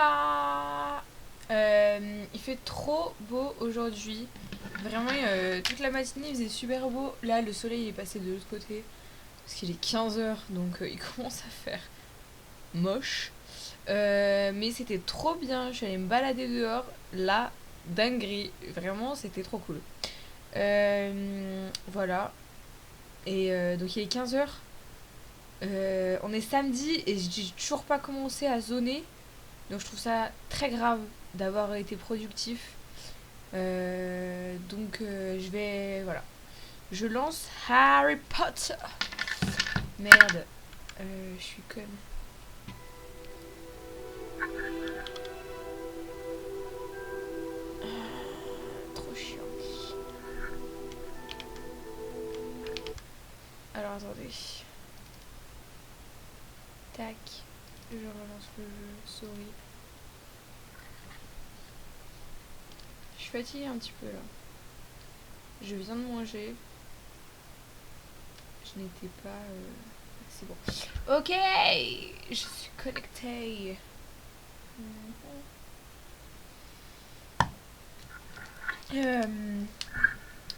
Hola. Il fait trop beau aujourd'hui. Vraiment, toute la matinée, il faisait super beau. Là, le soleil est passé de l'autre côté. Parce qu'il est 15 h, donc il commence à faire moche. Mais c'était trop bien. Je suis allée me balader dehors. Là, dinguerie. Vraiment, c'était trop cool. Voilà. Et donc, il est 15 h. On est samedi et j'ai toujours pas commencé à zoner. Donc je trouve ça très grave d'avoir été productif. Je vais... Voilà. Je lance Harry Potter. Merde. Je suis conne. Trop chiant. Alors attendez. Tac. Je relance le jeu. Sorry. Je suis fatiguée un petit peu là. Je viens de manger. Je n'étais pas... C'est bon. Ok. Je suis connectée.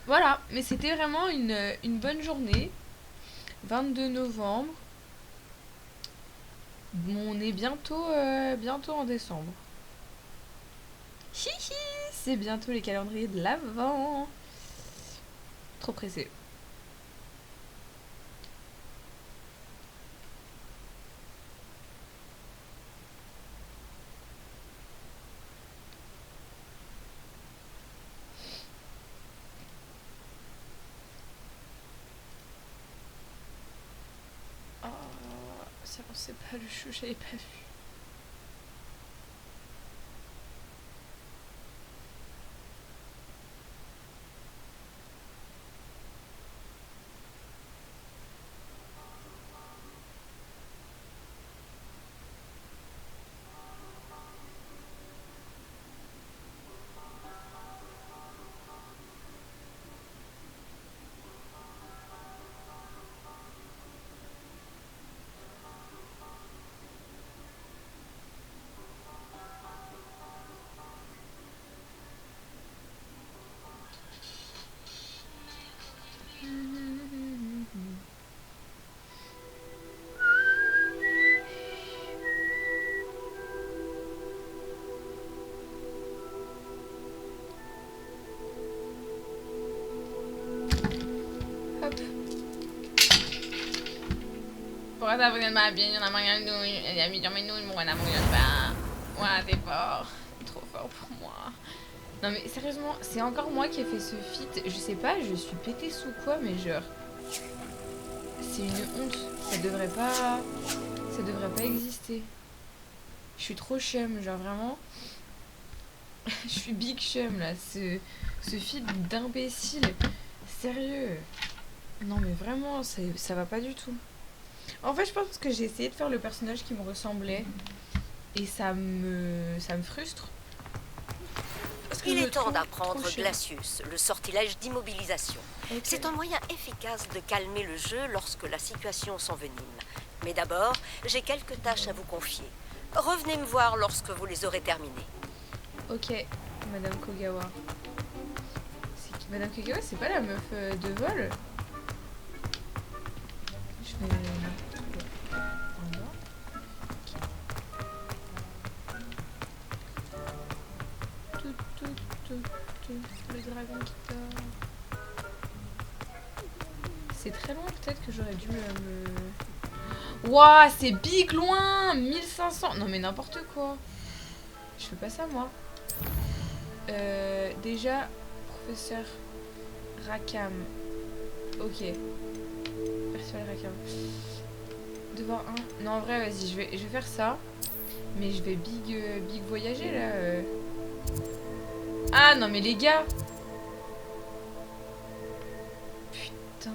Voilà, mais c'était vraiment une bonne journée. 22 novembre. On est bientôt en décembre. Hihi, c'est bientôt les calendriers de l'Avent. Trop pressé. Oh, ça c'est pas le chou, j'avais pas vu. Hop. Pourquoi t'as pris de ma bien, on a mangé une nouille, elle a mis dans mes nouilles, pourquoi t'as pris de pain? Ouais, t'es fort. Trop fort pour moi. Non mais sérieusement, c'est encore moi qui ai fait ce feat. Je sais pas, je suis pété sous quoi, mais genre... C'est une honte. Ça devrait pas exister. Je suis trop chum, genre vraiment. Je suis big chum là. Ce feat d'imbécile. Sérieux. Non mais vraiment, ça va pas du tout. En fait, je pense que j'ai essayé de faire le personnage qui me ressemblait. Et ça me frustre. Il est temps d'apprendre Glacius, le sortilège d'immobilisation. Okay. C'est un moyen efficace de calmer le jeu lorsque la situation s'envenime. Mais d'abord, j'ai quelques tâches à vous confier. Revenez me voir lorsque vous les aurez terminées. Ok, Madame Kogawa. Madame Kogawa, c'est pas la meuf de vol? Je vais... Le dragon qui dort. C'est très loin, peut-être que j'aurais dû me... Ouah, c'est big loin. 1500. Non mais n'importe quoi. Je fais pas ça moi. Déjà, professeur Rakam. Ok. Professeur Rakam. Devoir 1. Non en vrai, vas-y, je vais faire ça. Mais je vais big voyager là. Ah non mais les gars. Putain.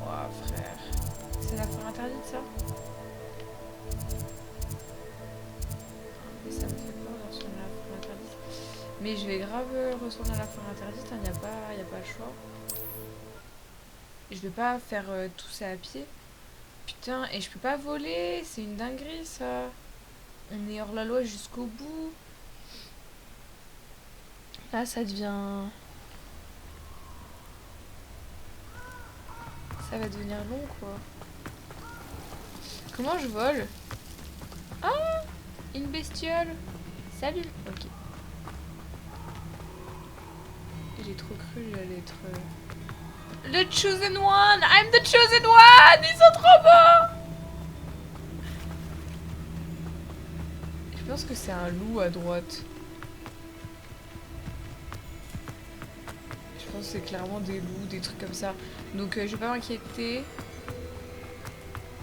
Ouah frère. C'est la fin interdite ça. Mais ça me fait peur de retourner à la fin interdite. Mais je vais grave retourner à la fin interdite, il n'y a pas le choix. Je vais pas faire tout ça à pied. Putain, et je peux pas voler, c'est une dinguerie ça. On est hors la loi jusqu'au bout. Là, ça devient... Ça va devenir long, quoi. Comment je vole? Ah! Une bestiole! Salut! Ok. J'ai trop cru qu'il allait être... Le chosen one! I'm the chosen one! Ils sont trop beaux! Je pense que c'est un loup à droite. Je pense que c'est clairement des loups, des trucs comme ça. Donc je vais pas m'inquiéter.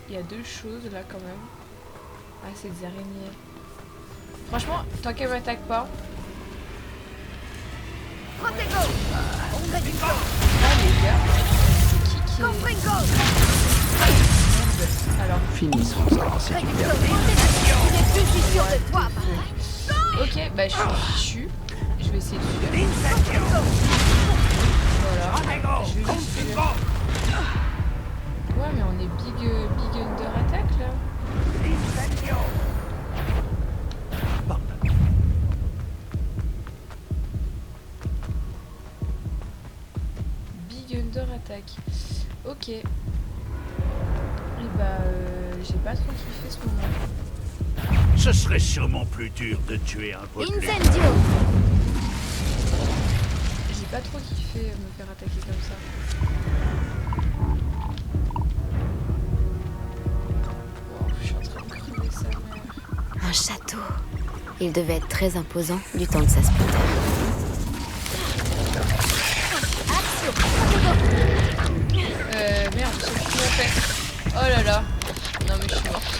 Il y a deux choses là quand même. Ah, c'est des araignées. Franchement, tant qu'elles m'attaquent pas. Ah les gars, c'est qui est... Alors, Finissons ça, c'est super. Ok, bah je suis fichu. Je vais essayer de fuir. Voilà. Je vais juste fuir. Ouais, mais on est big under attack là. Big under attack. Ok. Et bah, j'ai pas trop kiffé ce moment. Ce serait sûrement plus dur de tuer un populaire. J'ai pas trop kiffé me faire attaquer comme ça. Oh, je suis en train de crever sa mère. Un château. Il devait être très imposant du temps de sa splendeur. Merde, c'est ce qu'ils m'ont fait. Oh là là. Non mais je suis morte.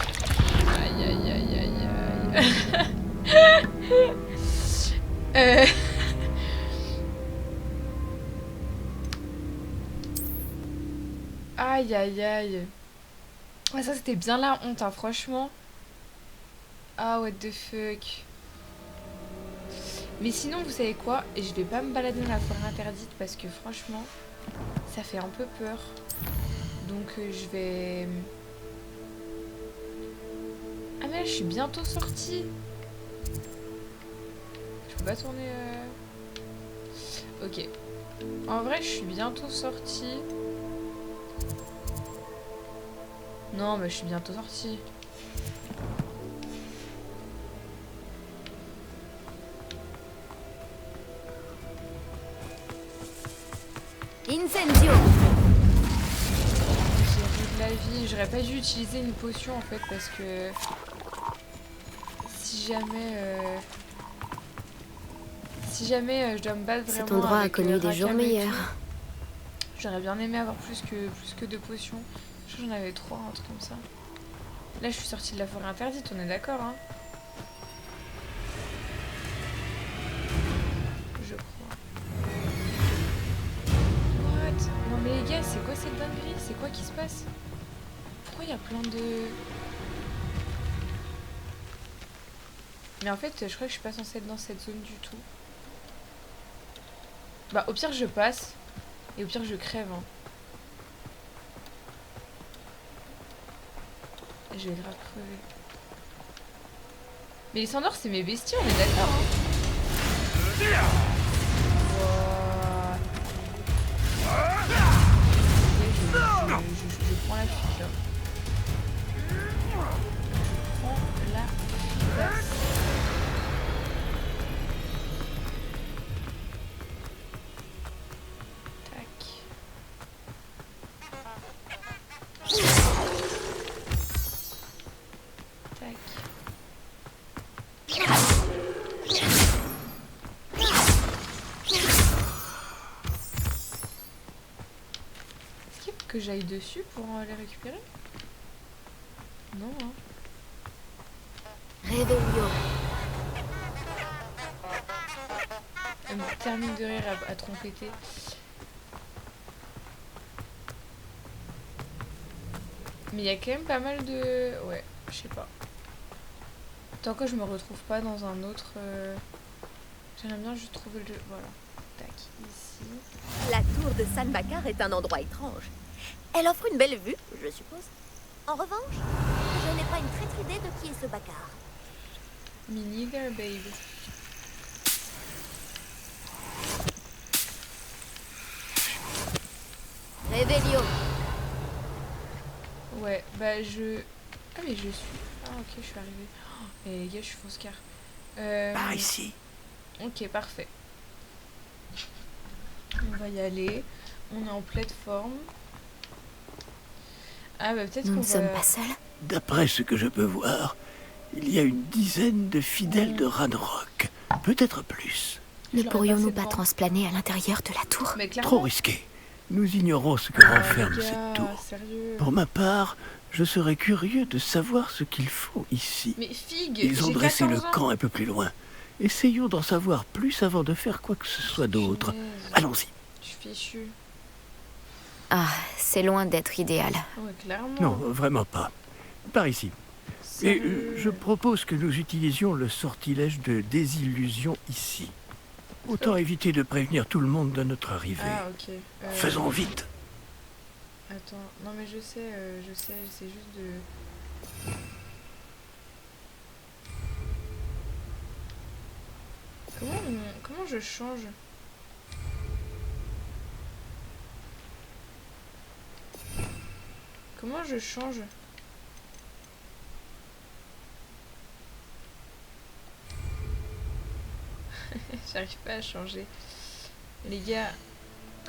Aïe aïe aïe aïe aïe. Aïe aïe aïe. Ouais, ça c'était bien la honte, hein, franchement. Ah, what the fuck. Mais sinon, vous savez quoi? Je vais pas me balader dans la forêt interdite parce que franchement, ça fait un peu peur. Donc je vais... Ah mais là, je suis bientôt sortie. Je peux pas tourner... Ok. En vrai, je suis bientôt sortie. Non, mais je suis bientôt sortie. Incendio. J'ai ri de la vie. J'aurais pas dû utiliser une potion en fait parce que si jamais je dois me battre vraiment. Cet endroit a avec, connu des jours Rakam et meilleurs. tout, j'aurais bien aimé avoir plus que deux potions. Je crois que j'en avais 3, un truc comme ça. Là, je suis sortie de la forêt interdite, on est d'accord, hein? Je crois. What? Non mais les gars, c'est quoi cette dinguerie? C'est quoi qui se passe? Pourquoi il y a plein de... Mais en fait, je crois que je suis pas censée être dans cette zone du tout. Bah, au pire, je passe. Et au pire, je crève, hein. Je vais grave crever. Mais les cendres, c'est mes bestiaux, on est d'accord, hein. Wow. Ok, je prends la fuite, là. Je prends la fuite. Tac. Tac. Est-ce qu'il faut que j'aille dessus pour les récupérer? Non, hein. Réveillon. Elle me termine de rire à trompeter. Mais il y a quand même pas mal de... Ouais, je sais pas. Tant que je me retrouve pas dans un autre... J'aimerais bien juste trouver le... Voilà. Tac, ici. La tour de San Bakar est un endroit étrange. Elle offre une belle vue, je suppose. En revanche, je n'ai pas une traître idée de qui est ce Bakar. Me neither, babe. Réveillon. Ouais, bah je... Ah mais je suis... Ah ok, je suis arrivée. Oh, et les gars, je suis fausse car. Par ici. Ok, parfait. On va y aller. On est en plateforme. Ah bah peut-être Nous qu'on ne sommes va... pas seuls. D'après ce que je peux voir, il y a une dizaine de fidèles de Ranrock. Peut-être plus. Ne l'aurais pourrions-nous passé pas devant. transplaner à l'intérieur de la tour? Mais clairement... Trop risqué. Nous ignorons ce que Oh, renferme les gars, cette tour. sérieux. Pour ma part, je serais curieux de savoir ce qu'ils font ici. Mais figue, Ils ont j'ai dressé le 14 ans. camp un peu plus loin. Essayons d'en savoir plus avant de faire quoi que ce soit d'autre. Punaise, Allons-y. je suis fichue. Ah, c'est loin d'être idéal. Ouais, clairement. Non, vraiment pas. Par ici. Et Sérieux. je propose que nous utilisions le sortilège de désillusion ici. Autant éviter de prévenir tout le monde de notre arrivée. Ah ok. Faisons vite. Attends, non mais je sais, c'est juste de... Comment je change? Comment je change? J'arrive pas à changer. Les gars,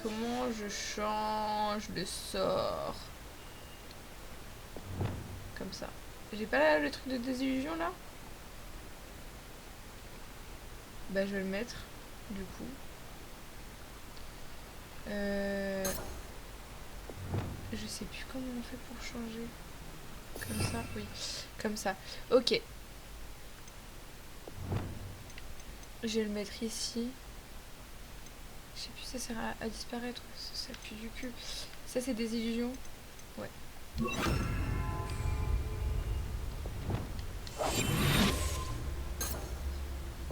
comment je change le sort? Comme ça. J'ai pas le truc de désillusion là? Bah je vais le mettre, du coup. Je sais plus comment on fait pour changer. Comme ça, oui. Comme ça. Ok. Je vais le mettre ici. Je sais plus, ça sert à disparaître. Ça pue du cul. Ça, c'est des illusions. Ouais.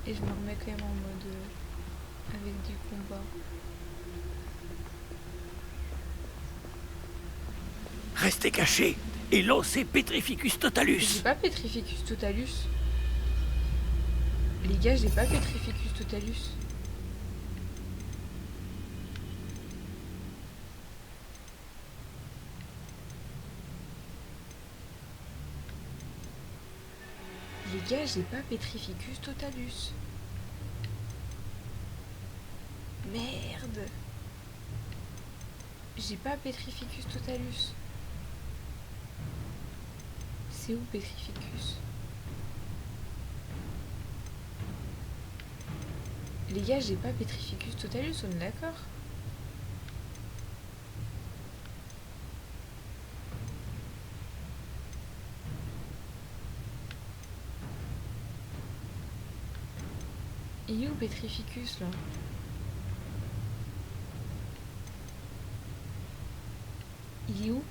Et je me remets quand même en mode... avec du combat. Restez cachés et lancez Petrificus Totalus. J'ai pas Petrificus Totalus. Les gars, j'ai pas Petrificus Totalus. Les gars, j'ai pas Petrificus Totalus. Merde. J'ai pas Petrificus Totalus. C'est où Petrificus? Les gars, j'ai pas Petrificus Totalus, on est d'accord? Il est où Petrificus là? Il est où?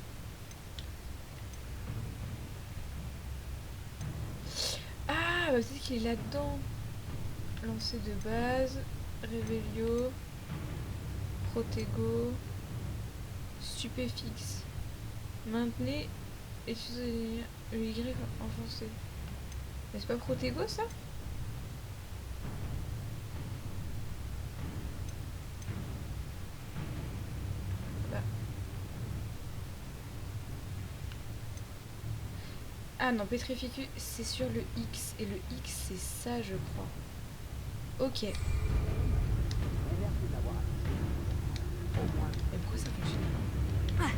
Ah, bah peut-être qu'il est là-dedans. Lancer de base, Révélio, Protego, Stupéfixe. Maintenez et utilisez le Y enfoncé. Mais c'est pas Protego ça? Bah. Ah non, Petrificus, c'est sur le X. Et le X, c'est ça, je crois. Ok. Et pourquoi ça fonctionne pas?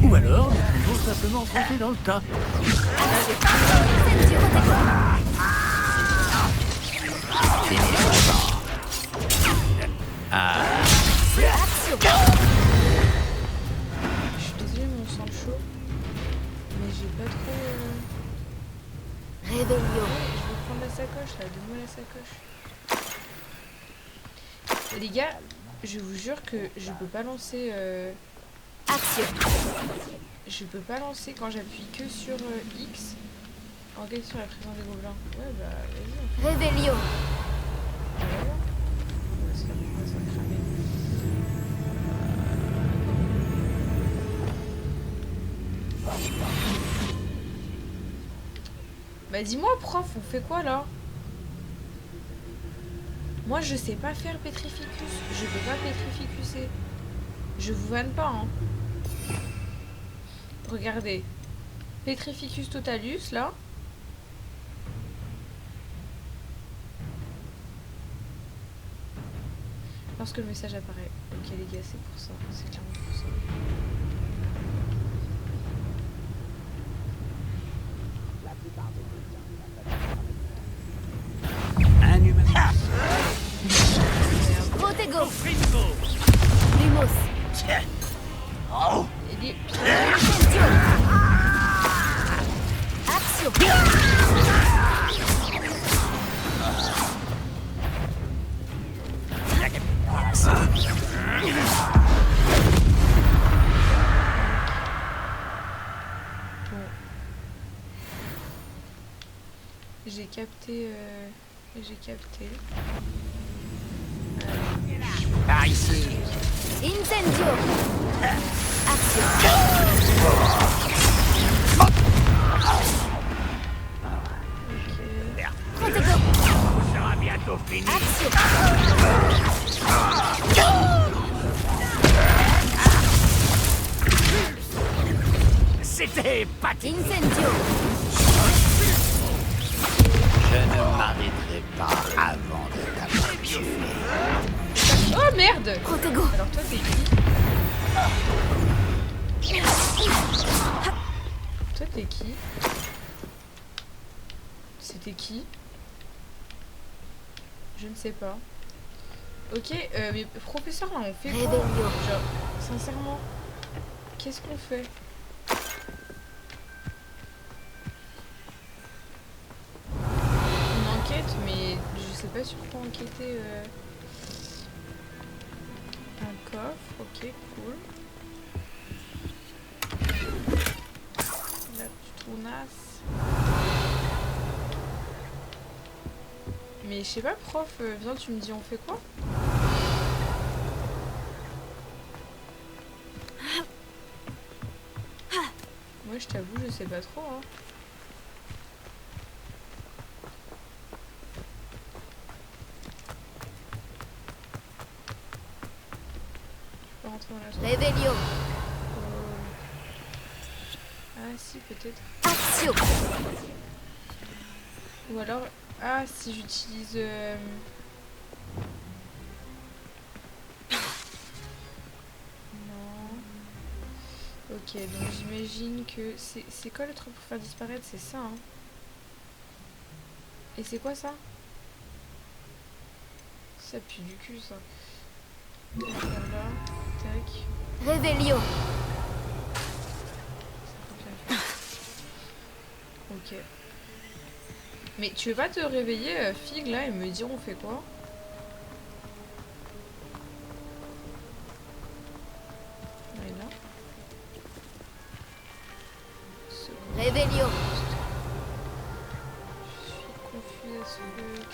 Ou alors, nous pouvons simplement monter dans le tas. Je suis désolée, mon sang chaud. Mais j'ai pas trop... Réveillon. Je vais prendre la sacoche là, donne-moi la sacoche. Les gars, je vous jure que je peux pas lancer... Action. Je peux pas lancer quand j'appuie que sur X. Enquête sur la présence des gobelins. Ouais bah vas-y. Réveillon. On va voir. On va se faire cramer. Bah dis-moi, prof, on fait quoi là? Moi, je sais pas faire Petrificus. Je peux pas Petrificuser. Je vous vanne pas, hein. Regardez. Petrificus totalus, là. Lorsque le message apparaît. Ok, les gars, c'est pour ça. C'est clairement pour ça. Un humain. Protego. Lumos. Oh. Et les... Axio. Bon. J'ai capté... J'ai capté. Par ici. Incendio. Axio. Ok. Protego. On sera bientôt fini. Axio. C'était pathétique. Incendio. Je ne m'arrêterai pas avant de t'avoir tué. Oh merde! Protego. Alors toi t'es qui? Toi t'es qui? C'était qui? Je ne sais pas. Ok, mais professeur là on fait quoi? Réveillon. Genre, sincèrement, qu'est-ce qu'on fait? On enquête, mais je sais pas sur quoi enquêter. Un coffre, ok, cool. La petite rounasse. Mais je sais pas, prof, viens, tu me dis on fait quoi? Moi je t'avoue, je sais pas trop, hein. Je peux rentrer dans la chambre. Réveillon. Ah si, peut-être. Axio. Ou alors, ah si j'utilise... Non. Ok, donc j'imagine que... C'est quoi le truc pour faire disparaître? C'est ça, hein. Et c'est quoi ça? Ça pue du cul, ça. Voilà, tac. Réveillon. Ok. Mais tu veux pas te réveiller, Fig, là, et me dire on fait quoi? Elle est là. Seconde. Réveillon. Je suis confuse à ce truc.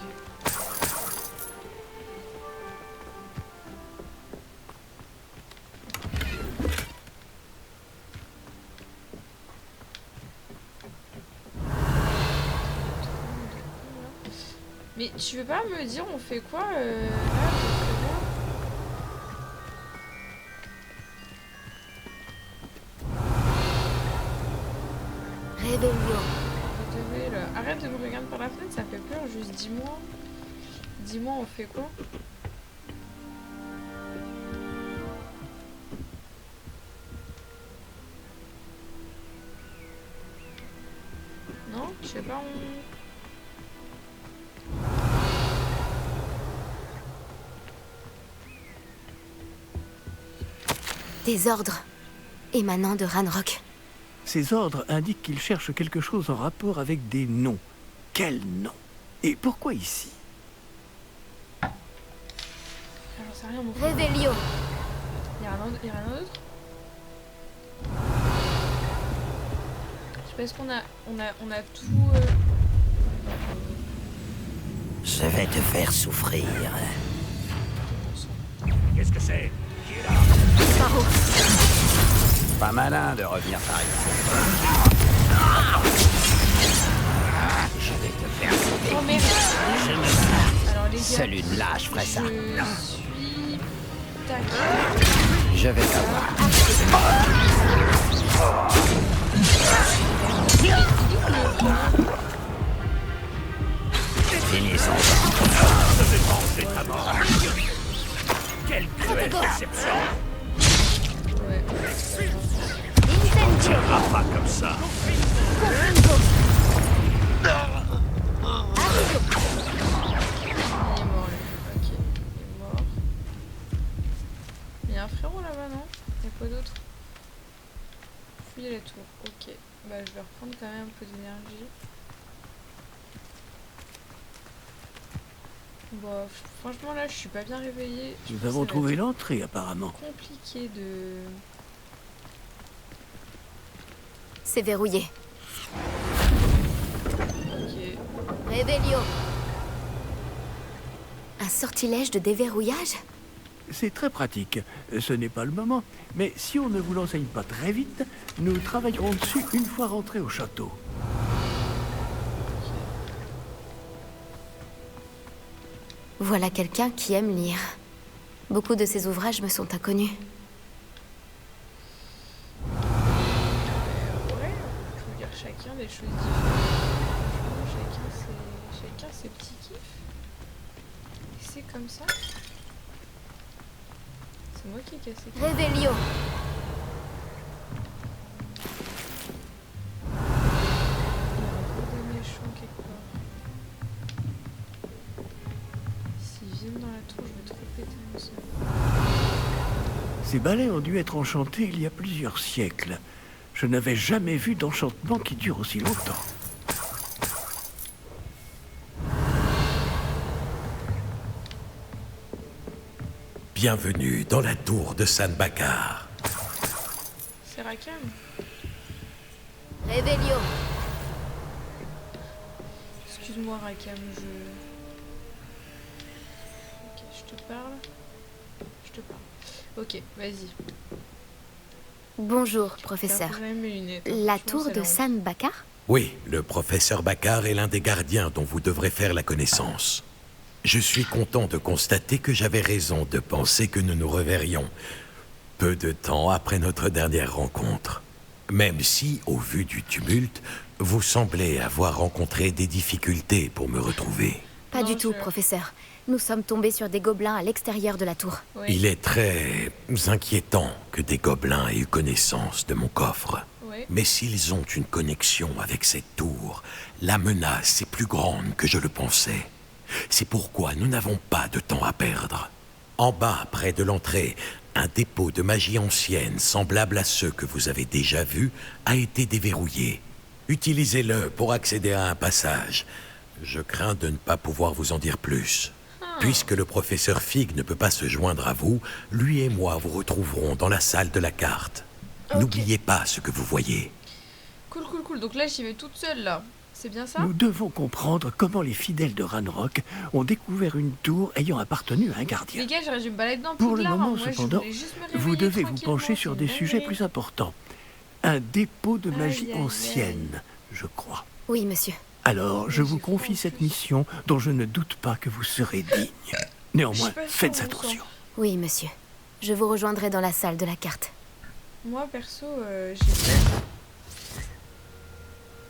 Mais tu veux pas me dire on fait quoi là, Réveillon. Arrête de me regarder par la fenêtre, ça fait peur, juste dis-moi. Dis-moi on fait quoi? Non? Je sais pas, on... Des ordres émanant de Ranrock. Ces ordres indiquent qu'ils cherchent quelque chose en rapport avec des noms. Quels noms? Et pourquoi ici? Alors c'est rien mon frère. Réveillon. Y'a rien d'autre? Je sais pas, est-ce qu'on a tout... Je vais te faire souffrir. Qu'est-ce que c'est? Qui est là? Paro. Pas malin de revenir par ici. Je vais te faire sauter. Oh merde. Je me sens. Alors les gars, Seule une lâche ferait ça. je suis... Tac. Je vais t'avoir. Finissons. Quelle cruelle déception! Ouais. On tiendra pas comme ça! Il est mort lui. Ok, il est mort. Il y a un frérot là-bas, non? Il y a quoi d'autre? Fouiller la tour. Ok. Bah je vais reprendre quand même un peu d'énergie. Bon, franchement là je suis pas bien réveillée. Je pense Nous avons que ça va trouvé être l'entrée, apparemment. compliqué de... C'est verrouillé. Ok. Réveillon. Un sortilège de déverrouillage? C'est très pratique. Ce n'est pas le moment, mais si on ne vous l'enseigne pas très vite, nous travaillerons dessus une fois rentrés au château. Voilà quelqu'un qui aime lire. Beaucoup de ses ouvrages me sont inconnus. Ouais, je veux dire chacun des choses différentes. Franchement, chacun ses petits kiffs. Et c'est comme ça. C'est moi qui ai cassé. Réveillon. Il y a un peu de méchant quelque part. S'ils viennent dans la tour, je vais trop péter mon seul. Ces balais ont dû être enchantés il y a plusieurs siècles. Je n'avais jamais vu d'enchantement qui dure aussi longtemps. Bienvenue dans la tour de San Bakar. C'est Rakam. Réveillon. Excuse-moi Rakam, Ok, je te parle. Je te parle. Ok, vas-y. Bonjour, professeur. J'ai même mes lunettes, hein. La Franchement, tour c'est de la honte. San Bakar? Oui, le professeur Bakar est l'un des gardiens dont vous devrez faire la connaissance. Je suis content de constater que j'avais raison de penser que nous nous reverrions peu de temps après notre dernière rencontre. Même si, au vu du tumulte, vous semblez avoir rencontré des difficultés pour me retrouver. Pas Non, du tout, professeur. Nous sommes tombés sur des gobelins à l'extérieur de la tour. Ouais. Il est très inquiétant que des gobelins aient eu connaissance de mon coffre. Ouais. Mais s'ils ont une connexion avec cette tour, la menace est plus grande que je le pensais. C'est pourquoi nous n'avons pas de temps à perdre. En bas, près de l'entrée, un dépôt de magie ancienne, semblable à ceux que vous avez déjà vus, a été déverrouillé. Utilisez-le pour accéder à un passage. Je crains de ne pas pouvoir vous en dire plus. Puisque le professeur Fig ne peut pas se joindre à vous, lui et moi vous retrouverons dans la salle de la carte. Ok. N'oubliez pas ce que vous voyez. Cool, cool, cool. Donc là, j'y vais toute seule, là. C'est bien ça? Nous devons comprendre comment les fidèles de Ranrock ont découvert une tour ayant appartenu à un gardien. Les gars, j'aurais dû me balader dans Pour le Poudlard, moment, hein. Moi, je cependant, voulais juste me réveiller vous devez vous tranquillement, pencher sur c'est des une sujets dinguerie. plus importants. Un dépôt de Aïe, magie aïe, aïe. ancienne, je crois. Oui, monsieur. Alors, je Oui, vous j'ai cru en confie cette plus. mission dont je ne doute pas que vous serez digne. Néanmoins, Je suis pas sûre, faites bon attention. Oui, monsieur. Je vous rejoindrai dans la salle de la carte. Moi, perso,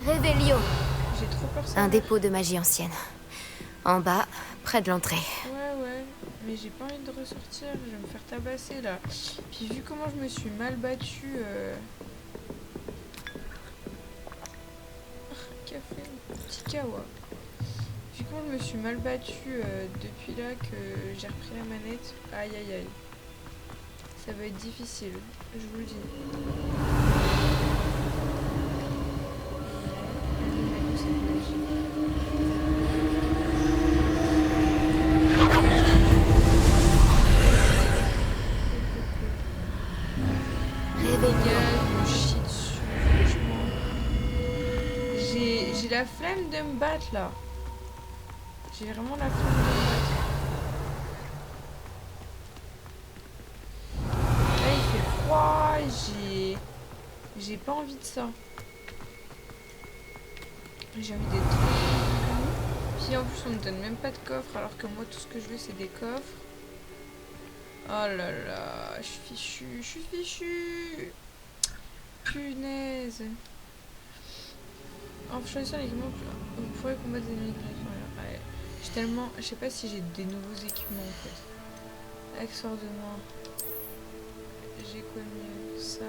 Réveillon. j'ai trop peur. ça Un meurt. dépôt de magie ancienne. En bas, près de l'entrée. Ouais, mais j'ai pas envie de ressortir, je vais me faire tabasser là. Puis vu comment je me suis mal battue, café, petit kawa. Vu comment je me suis mal battue depuis là que j'ai repris la manette, aïe aïe aïe. Ça va être difficile, je vous le dis. Les Réveillon. gars, je me chie dessus, franchement. J'ai la flemme de me battre là. J'ai vraiment la flemme de me battre. Là il fait froid, j'ai pas envie de ça. J'ai envie d'être tranquille. Puis en plus on me donne même pas de coffre alors que moi tout ce que je veux c'est des coffres. Oh là là, je suis fichue. Punaise. En choisissant l'équipement, vous pourrez combattre des ennemis. Ouais. J'ai tellement... Je sais pas si j'ai des nouveaux équipements en fait. Accessoires de main. J'ai quoi de mieux? Ça.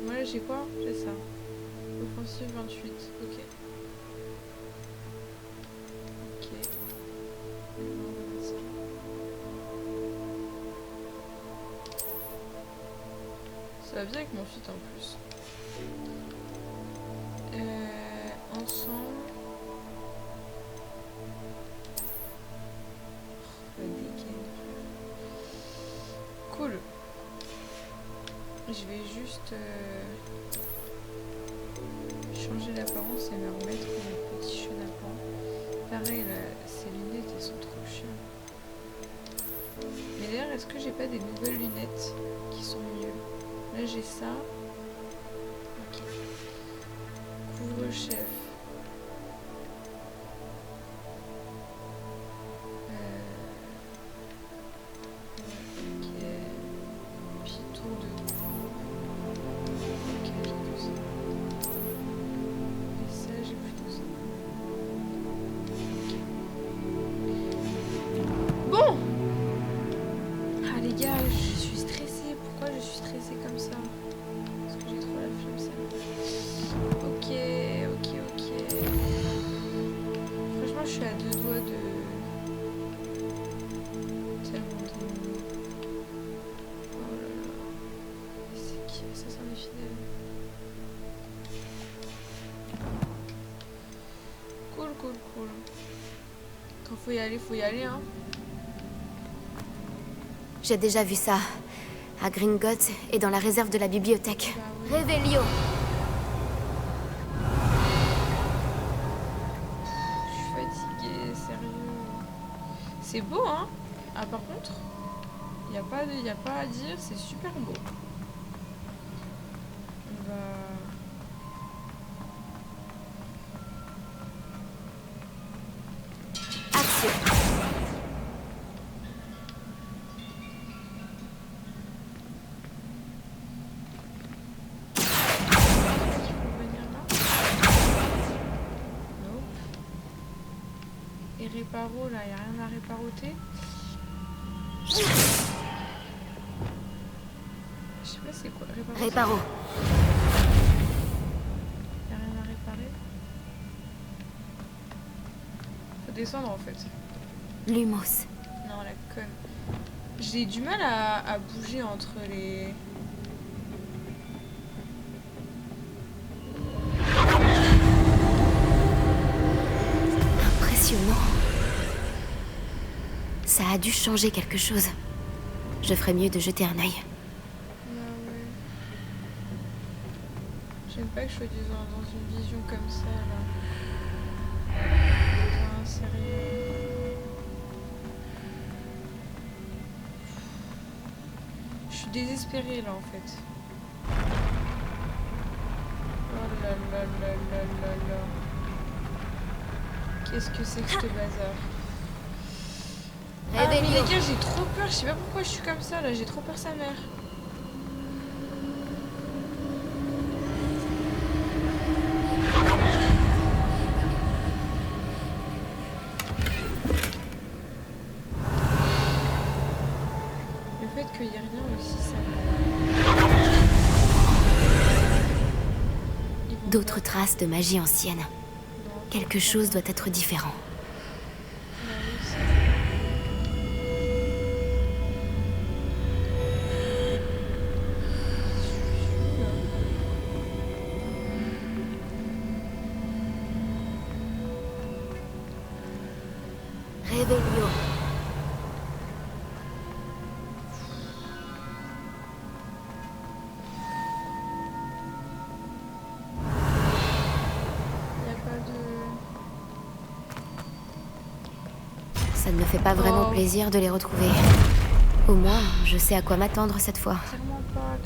Moi là j'ai quoi? J'ai ça. Offensive 28. Ok. Ok. On va mettre ça. Ça va bien avec mon fit en plus. Ensemble. Oh, cool. Je vais juste changer l'apparence et me remettre mon petit chenapan. Pareil là, ces lunettes elles sont trop chiantes. Mais d'ailleurs, est-ce que j'ai pas des nouvelles lunettes qui sont mieux? Là j'ai ça. Ok. Couvre-chef. Ok. Puis tour de cou. Ok, j'ai tout ça. Et ça, j'ai plutôt ça. Ok. Bon! Ah les gars, je suis stressée. Pourquoi je suis stressée comme ça? Parce que j'ai trop la flemme, ça. Ok. Franchement, je suis à 2 doigts de... Tellement de... Oh là là. C'est qui? Ça sent des fidèles. Cool. Quand faut y aller, hein. J'ai déjà vu ça. À Gringotts et dans la réserve de la bibliothèque. Bah oui. Révélio. Je suis fatiguée, sérieux. C'est beau, hein. Ah, par contre, y a pas à dire, c'est super beau. On va... Action. Faut venir là. Nope. Et réparo, là, y a rien à réparoter. Je sais pas c'est quoi, réparo. Réparo. Y a rien à réparer. Faut descendre en fait. Lumos. Non, la conne. J'ai du mal à bouger entre les... Impressionnant. Ça a dû changer quelque chose. Je ferais mieux de jeter un œil. Bah ouais. J'aime pas que je sois dans une vision comme ça là. Putain, sérieux. Je suis désespérée là en fait. Oh là là là là là là. Qu'est-ce que c'est que ce bazar? Ah mais les gars, j'ai trop peur, je sais pas pourquoi je suis comme ça là, j'ai trop peur sa mère. Le fait qu'il y ait rien aussi, ça me... D'autres traces de magie ancienne. Quelque chose doit être différent. Révélio. Ça ne me fait pas vraiment plaisir de les retrouver. Au moins, je sais à quoi m'attendre cette fois. Clairement pas.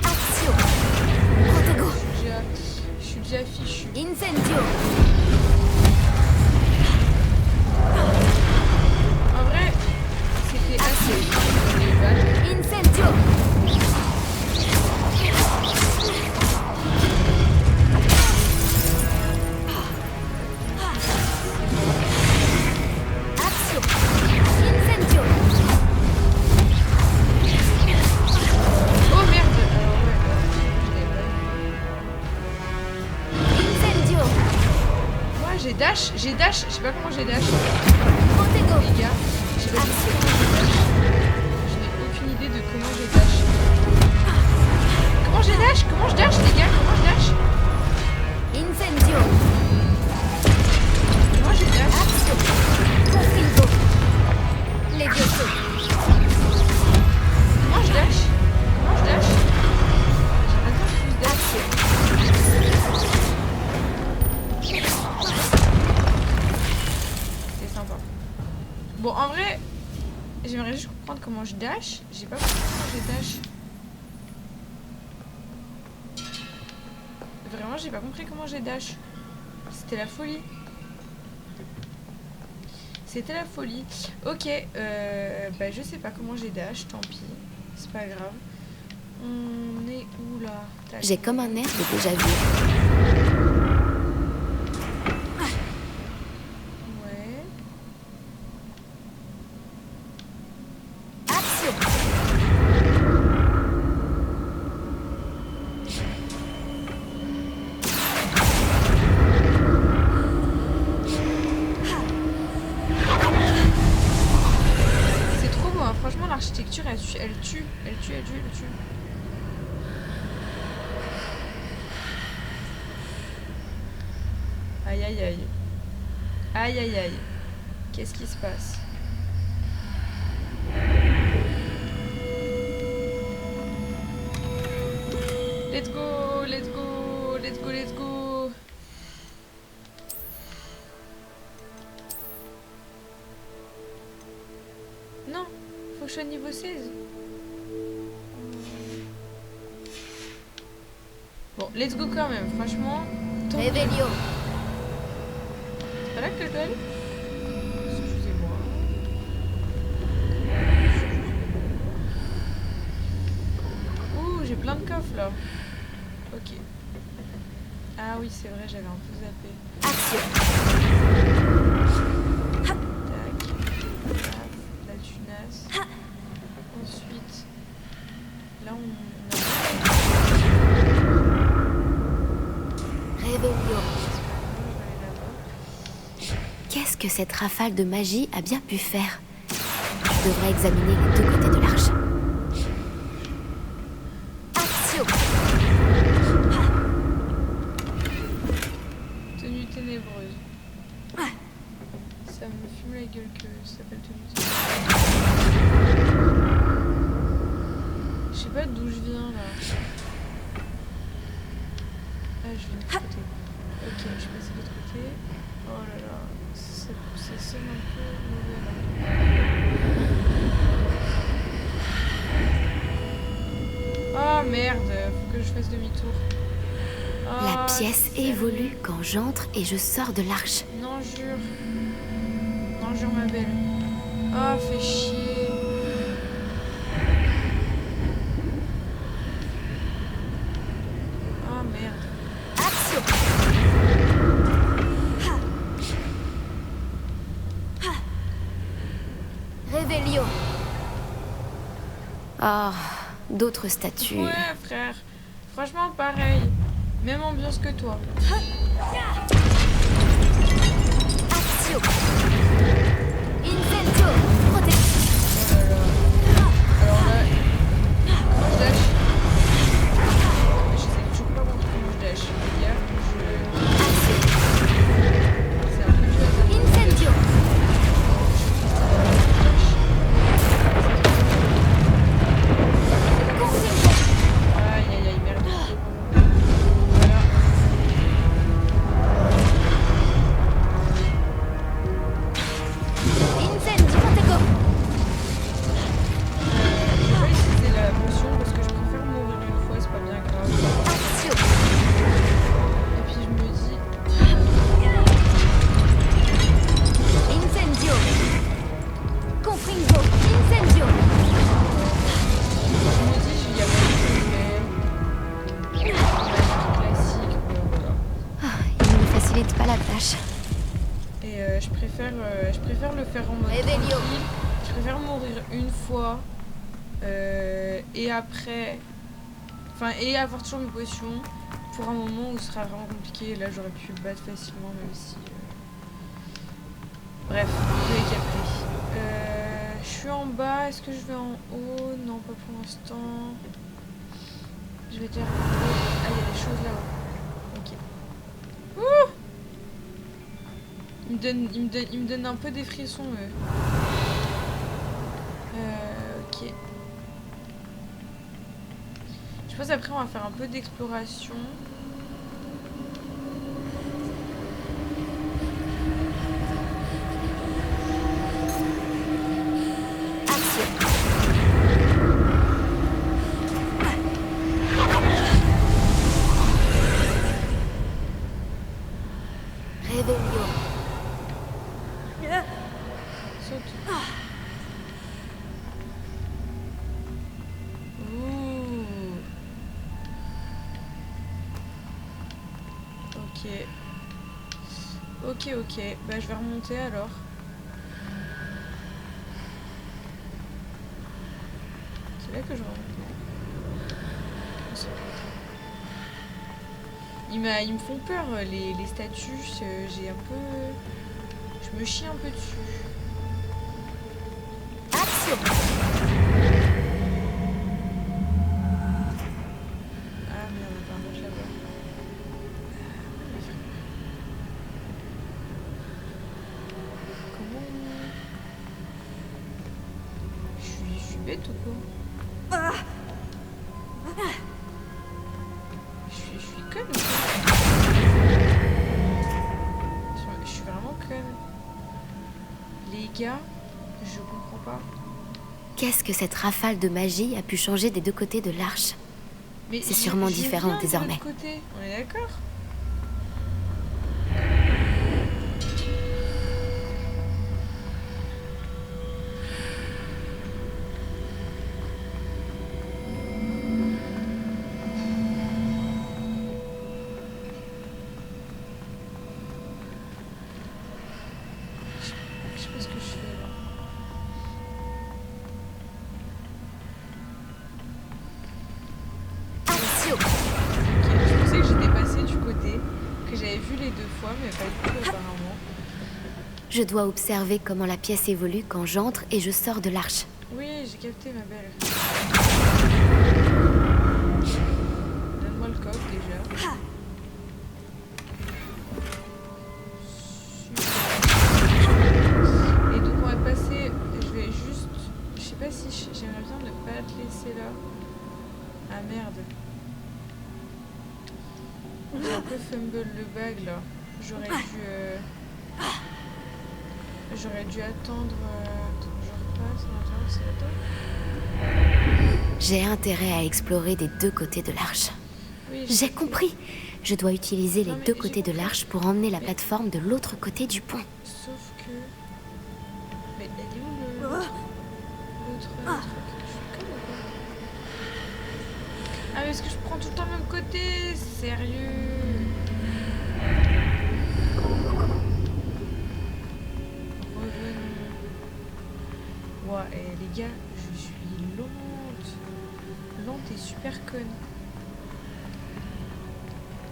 Action. Protego. Je suis déjà fichue. Incendio. dash, je sais pas comment j'ai dash. Protego. Les gars, je sais pas du tout comment j'ai dash. Je n'ai aucune idée de comment j'ai dash. Comment j'ai dash? Comment je dash les gars? Comment je dash? Incendio. Comment j'ai dash? Axio. Confringo. Levioso. Comment je dash? Comment je dash? Attends, je pousse dash. C'est sympa. Bon, en vrai, j'aimerais juste comprendre comment je dash. J'ai pas compris comment je dash. Vraiment, j'ai pas compris comment j'ai dash. C'était la folie. C'était la folie. Ok, bah je sais pas comment j'ai dash, tant pis. C'est pas grave. On est où là? Tac. J'ai comme un air de déjà vu. Ouais. Axio. C'est trop beau, hein. Franchement, l'architecture, elle tue. Aïe, aïe, aïe. Aïe, aïe, aïe. Qu'est-ce qui se passe? Let's go, let's go, let's go, let's go. Non, faut que je sois niveau 16. Bon, let's go quand même, franchement. Revelio. C'est pas là que je dois aller? Excusez-moi. Ouh, j'ai plein de coffres là. Ok. Ah oui, c'est vrai, j'avais un peu zappé. Axio. Tac. Paf, la tunasse. Ensuite, là on a... Revelio. Qu'est-ce que cette rafale de magie a bien pu faire? Je devrais examiner les deux côtés de l'arche. Axio. Tenue ténébreuse. Ça me fume la gueule que ça s'appelle tenue ténébreuse. Je sais pas d'où je viens là. Ah, je viens de l'autre côté. Ok, je suis passée de l'autre côté. Oh là là, ça sonne un peu mauvais là. Oh merde, faut que je fasse demi-tour. Oh, La pièce sérieux. évolue quand j'entre et je sors de l'arche. Non, jure. Non, jure, ma belle. Oh, fais chier. Oh merde. Axio. Revelio. Oh, d'autres statues. Ouais, frère. Franchement, pareil. Même ambiance que toi. Axio. Incendio. Protection. Oh là là. Alors là, comment je dash? Je sais toujours pas comment je dash. Les gars, c'est un peu du hasard. Incendio. Confringo. Aïe aïe aïe, merde. Voilà. Incendio. Protego. Je vais pas utiliser la potion parce que je préfère mourir une fois, c'est pas bien grave. Axio. Et puis je me dis, Incendio. Confringo. Incendio. il y a pas de classique, voilà. Ah, il ne me facilite pas la tâche. Et je préfère le faire en mode Revelio. tranquille. Je préfère mourir une fois et après, enfin et avoir toujours mes potions pour un moment où ce sera vraiment compliqué. Et là j'aurais pu le battre facilement même si Bref, vous avez capté. Je suis en bas, est-ce que je vais en haut? Non, pas pour l'instant. Je vais dire... Ah, il y a des choses là-haut. Ok. Ouh! Il me donne un peu des frissons, ok. Je pense après on va faire un peu d'exploration. Ok, bah je vais remonter alors. C'est là que je remonte. Ils me font peur les statues, j'ai un peu... Je me chie un peu dessus. Action! Ah merde, pardon, je la vois. Comment... Je suis bête ou quoi? Je suis conne ou quoi? Je suis vraiment conne. Les gars, je comprends pas. Qu'est-ce que cette rafale de magie a pu changer des deux côtés de l'arche? Mais C'est sûrement différent viens de désormais. l'autre côté. On est d'accord? Je sais pas ce que je fais là. Action! Ok, je pensais que j'étais passée du côté, que j'avais vu les 2 fois, mais pas du tout apparemment. Je dois observer comment la pièce évolue quand j'entre et je sors de l'arche. Oui, j'ai capté ma belle. Donne-moi le coffre déjà. Super. Et donc on va passer, je vais juste... Je sais pas si j'aimerais bien ne pas te laisser là. Ah merde. J'ai un peu fumble le bag là. J'aurais dû attendre... Attends, je repasse. Attends, c'est là-dedans. J'ai intérêt à explorer des deux côtés de l'arche. Oui, J'ai compris. Je dois utiliser les Non, mais deux j'ai côtés de compris. l'arche pour emmener la plateforme de l'autre côté du pont. Sauf que... Mais elle est où l'autre truc? Je suis conne ou quoi? Ah mais est-ce que je prends tout le temps le même côté? Sérieux? Revenons. Ouah, les gars, je suis lente. Lente et super conne.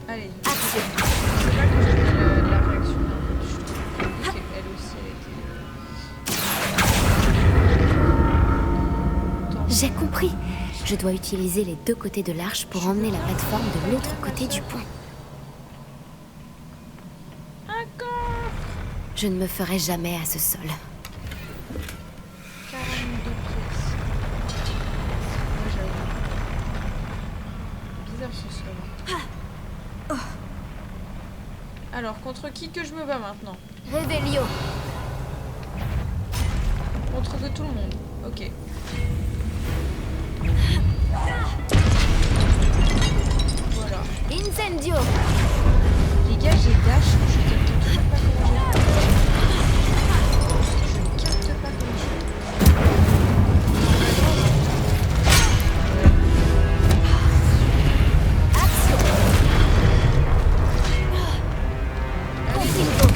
Allez. Action! C'est pas que je vois la réaction d'un peu du chou. Ok, elle aussi, elle était... J'ai compris. Je dois utiliser les deux côtés de l'arche pour emmener la plateforme de l'autre côté du pont. Encore Je ne me ferai jamais à ce sol. 42 pièces. Moi j'avoue. Bizarre ce sol. Alors, contre qui que je me bats maintenant? Réveillon! Contre de tout le monde. Ok. Voilà. Incendio! Les gars, j'ai dash, je capte toujours pas comment j'ai. Je capte pas comment j'ai. Action! Contingo!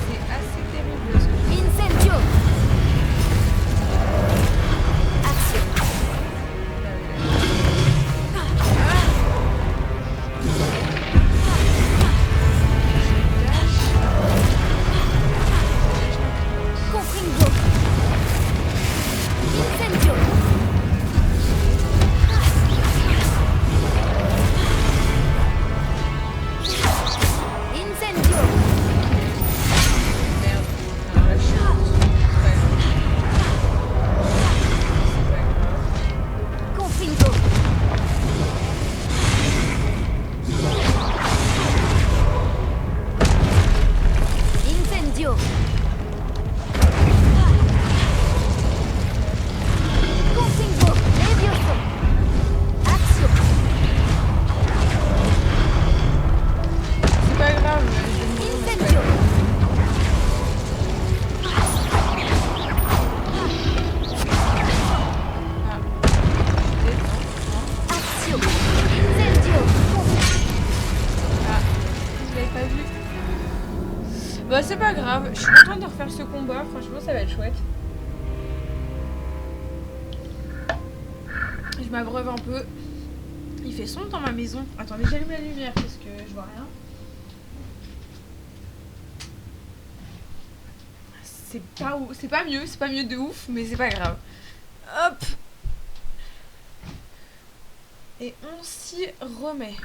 C'est assez terrible ce que je Incendio! Action! Incendio. Ah, vous l'avez pas vu. Bah c'est pas grave, je suis contente de refaire ce combat, franchement ça va être chouette. Je m'abreuve un peu. Il fait sombre dans ma maison. Attendez, j'allume la lumière parce que je vois rien. C'est pas mieux de ouf, mais c'est pas grave. Hop. Et on s'y remet.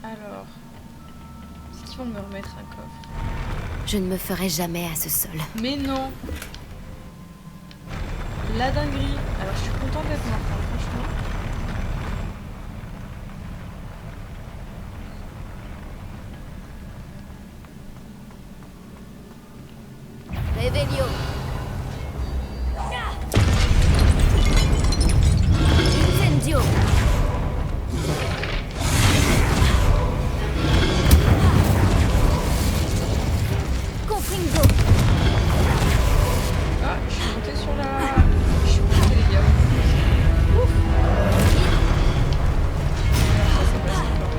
Alors, est-ce qu'ils vont me remettre un coffre? Je ne me ferai jamais à ce sol. Mais non. La dinguerie. Alors, je suis contente d'être morte, hein, franchement. Revelio. Incendio. Confringo. Ah, je suis montée sur la... Je suis montée, les gars. Ouf. Alors, ça, c'est pas si fort.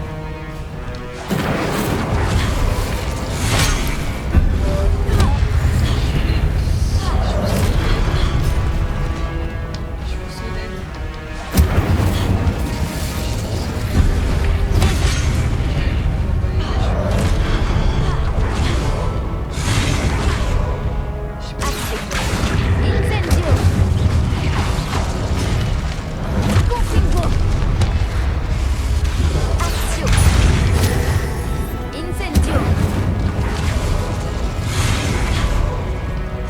Je suis so dead. Incendio. Confringo. Accio. Incendio.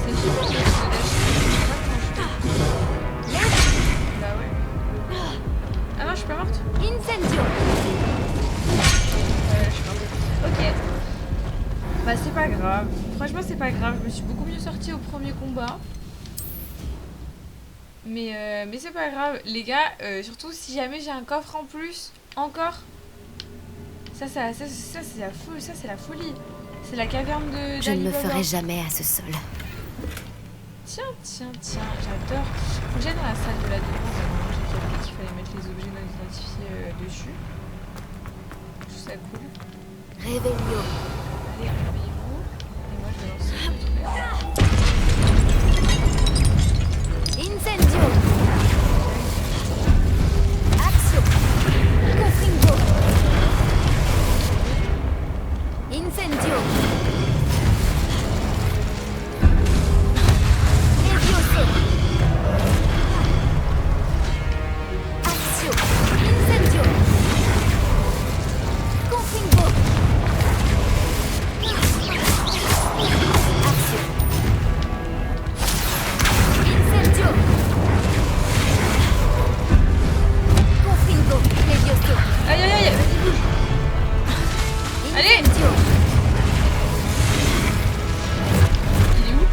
C'est super, le Bah ouais. Ah non, je suis pas morte. Incendio. Ouais, je suis morte. Ok. Bah c'est pas grave. Franchement c'est pas grave. Je me suis beaucoup mieux sortie au premier combat. Mais c'est pas grave. Les gars, surtout si jamais j'ai un coffre en plus, encore. Ça c'est la folie. Ça c'est la folie. C'est la caverne de Je ne me d'Ali Baba. ferai jamais à ce sol. Tiens, j'adore. Faut que j'aille dans la salle de la défense. J'ai calculé qu'il fallait mettre les objets non identifiés dessus. Je trouve ça cool. Revelio. Allez, réveillez-vous. Et moi, je vais lancer le truc. Incendio. Accio. Confringo. Incendio. Levioso. Accio. Incendio. Confringo. Accio. Incendio. Confringo. Levioso. Aïe, aïe, aïe, vas-y, bouge. Allez. Incendio. Il est où?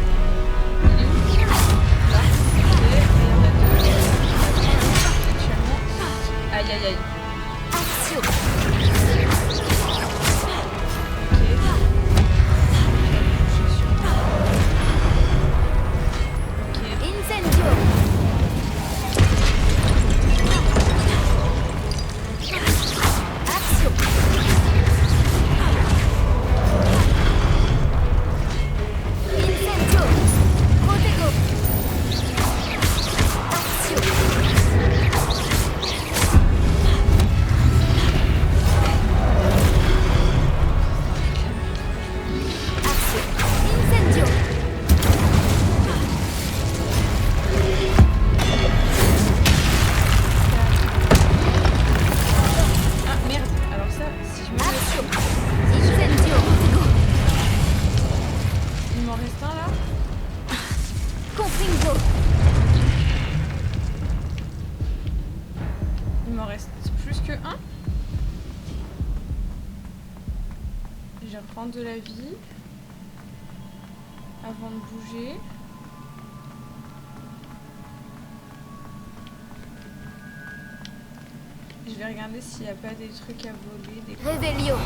Il est où? Là. Ok, il y en a deux. Actuellement. Aïe, aïe, aïe. Accio. Ok. Je suis ok. Incendio. Accio. Incendio. Protego. Accio. Accio. Incendio. Ah merde. Alors ça, si je me Accio. Incendio. Protego. il m'en reste un là. Confringo. Il m'en reste plus que un. Je vais reprendre de la vie avant de bouger. Je vais regarder s'il n'y a pas des trucs à voler. Des... Revelio.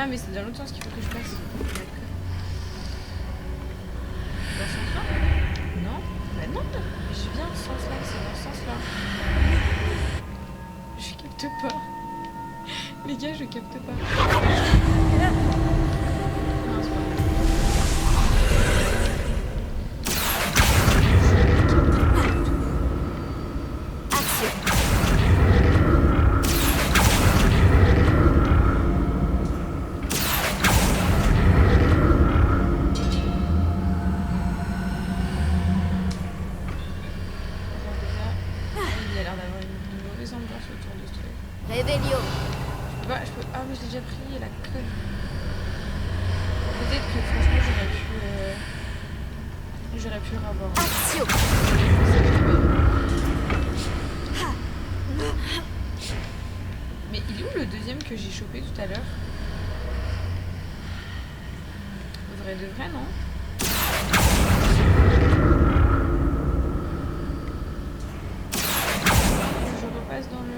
Ah, mais c'est dans l'autre sens qu'il faut que je passe. D'accord. Dans ce sens-là? Non? Bah non! Je viens de ce sens-là, c'est dans ce sens-là. Je capte pas. Les gars, je capte pas. Non, c'est pas vrai. Ah mais je l'ai déjà pris, la conne. Peut-être que franchement j'aurais pu le revoir. Action. Mais il est où le deuxième que j'ai chopé tout à l'heure? Vrai de vrai, non? Je repasse dans le...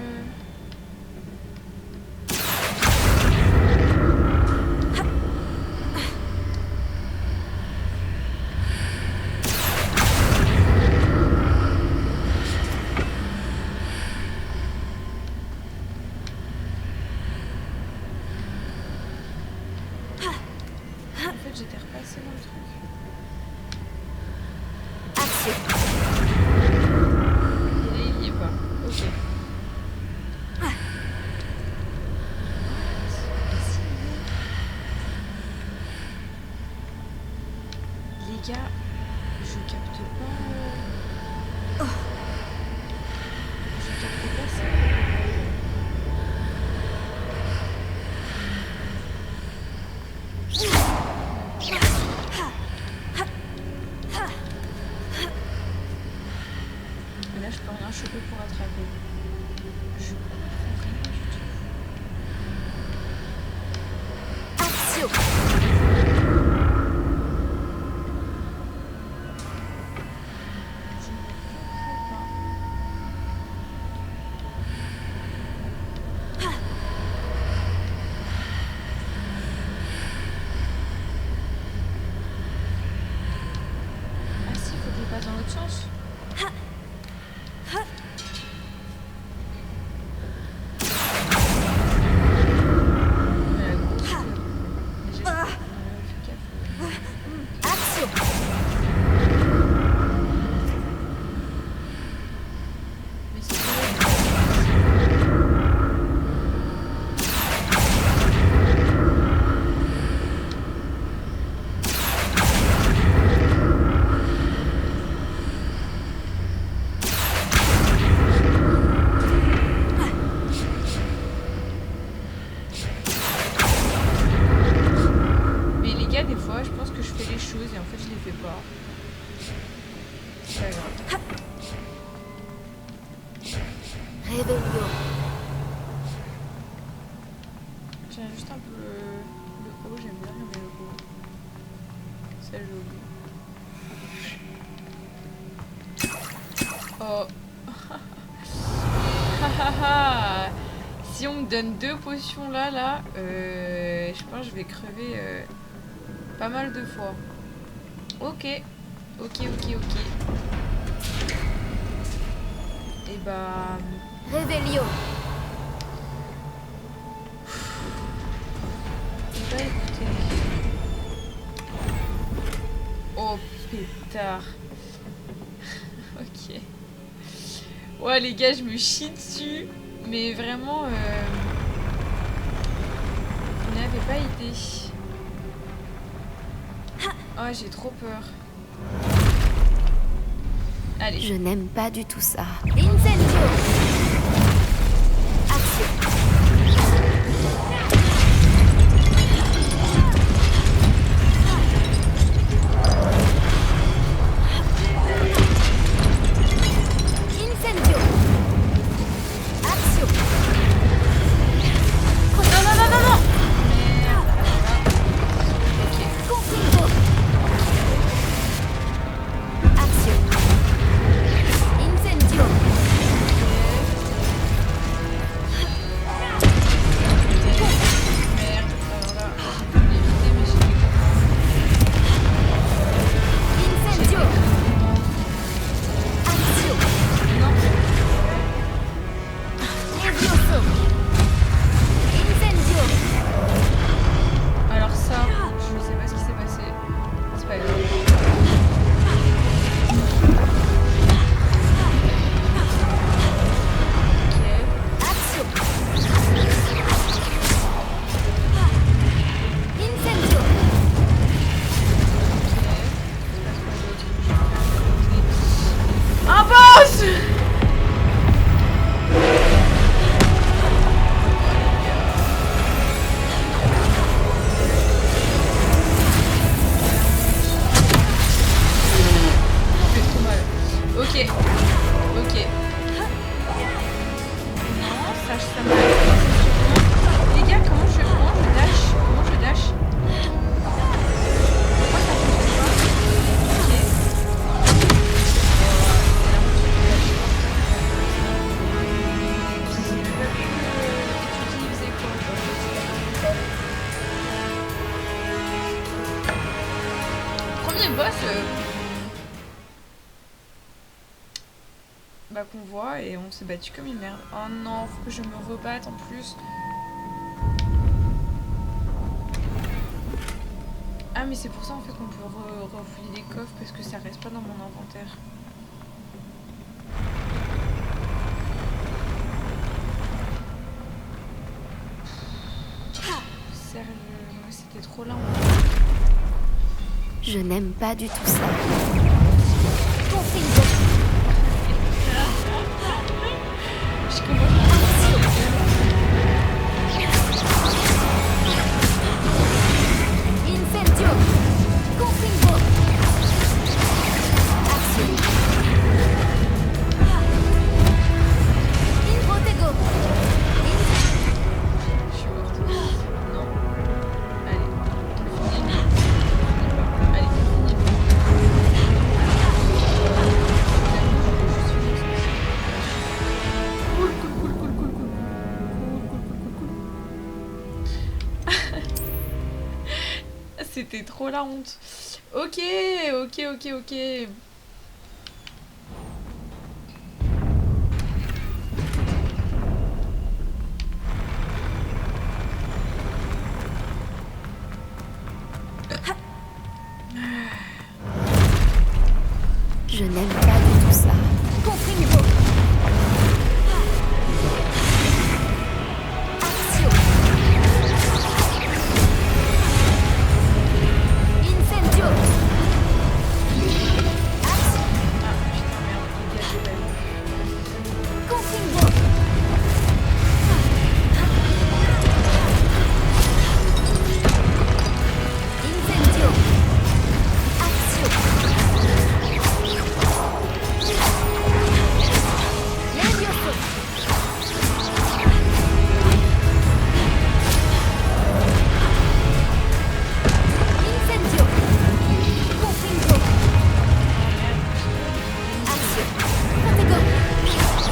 J'étais repassée dans le truc. Action. Et là, il y est pas. Ok. Les gars, je capte pas. Je capte pas ça. Là, je peux rien choper pour attraper. Je comprends rien du tout. Action. Je ne comprends pas. Ah si, il faut que je passe dans l'autre sens. Action. Mais c'est Mais les gars, des fois, je pense que je fais les choses et en fait, je les fais pas. C'est pas grave. Réveillon. J'ai juste un peu le haut, j'aime bien le haut. C'est joli. Oh. Si on me donne 2 potions là, je pense que je vais crever pas mal de fois. Ok. Et bah... Réveillon. écoutez. Oh pétard. Ok. Ouais les gars, je me chie dessus. Mais vraiment, vous n'avez pas idée. Oh, j'ai trop peur. Allez. Je n'aime pas du tout ça. Incendio. Action. Incendio. Action. Non. Confirmo. Action. Incendio. boss bah qu'on voit et on s'est battu comme une merde. Oh non, faut que je me rebatte en plus. Ah mais c'est pour ça en fait qu'on peut refouiller les coffres parce que ça reste pas dans mon inventaire. Sérieux, c'était trop lent. Je n'aime pas du tout ça. Je commence Incendio! Confringo! Action! Infotego! Je suis morte. Non. Allez, finis. Allez, finis. Cool, cool, cool, cool, cool, cool. C'était trop la honte. Ok, ok, ok, ok. Je n'aime pas du tout ça. Confringo! Action! Incendio! Action! Ah putain merde, dégagez la vie. Confringo! Incendio! Action! Levioso! Incendio! Confringo! Action! Protego! Action!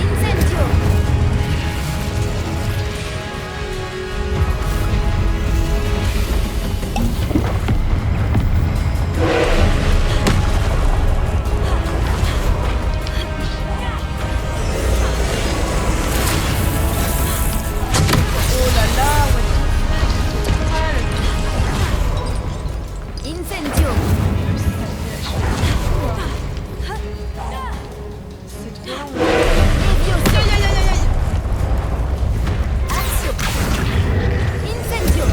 Incendio! Oh là là, what the fuck, Incendio! c'est trop long. Levioso! Action! Incendio!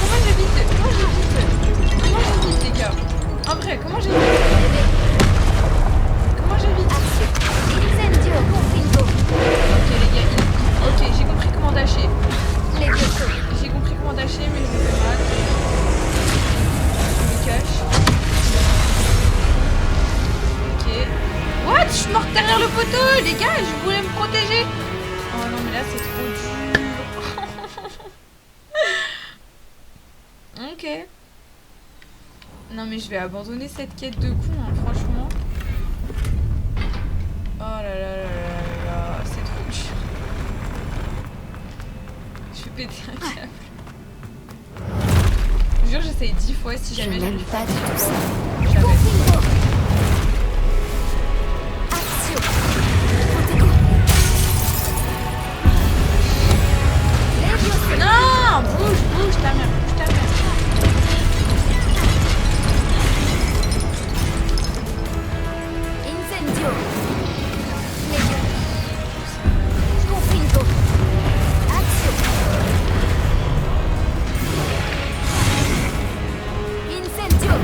Comment j'évite les gars? En vrai, comment j'évite? Comment j'évite? Action! Incendio! Confringo! Ok les gars, ok j'ai compris comment dasher. Levioso! J'ai compris comment dasher mais je me fais mal. Je me cache. Ok. What? Je suis morte derrière le poteau les gars, je voulais me protéger. Oh non mais là c'est trop dur. Ok. Non mais je vais abandonner cette quête de con, hein, franchement. Oh là là là là là, c'est trop dur. Je vais péter un câble. Je jure, j'essaye 10 fois si Je jamais n'aime pas du tout ça. Jamais. Confringo! Action! Protego! Levioso! Non, bouge, bouge ta mère, bouge ta mère. Incendio! Levioso! Confringo! Action! Incendio!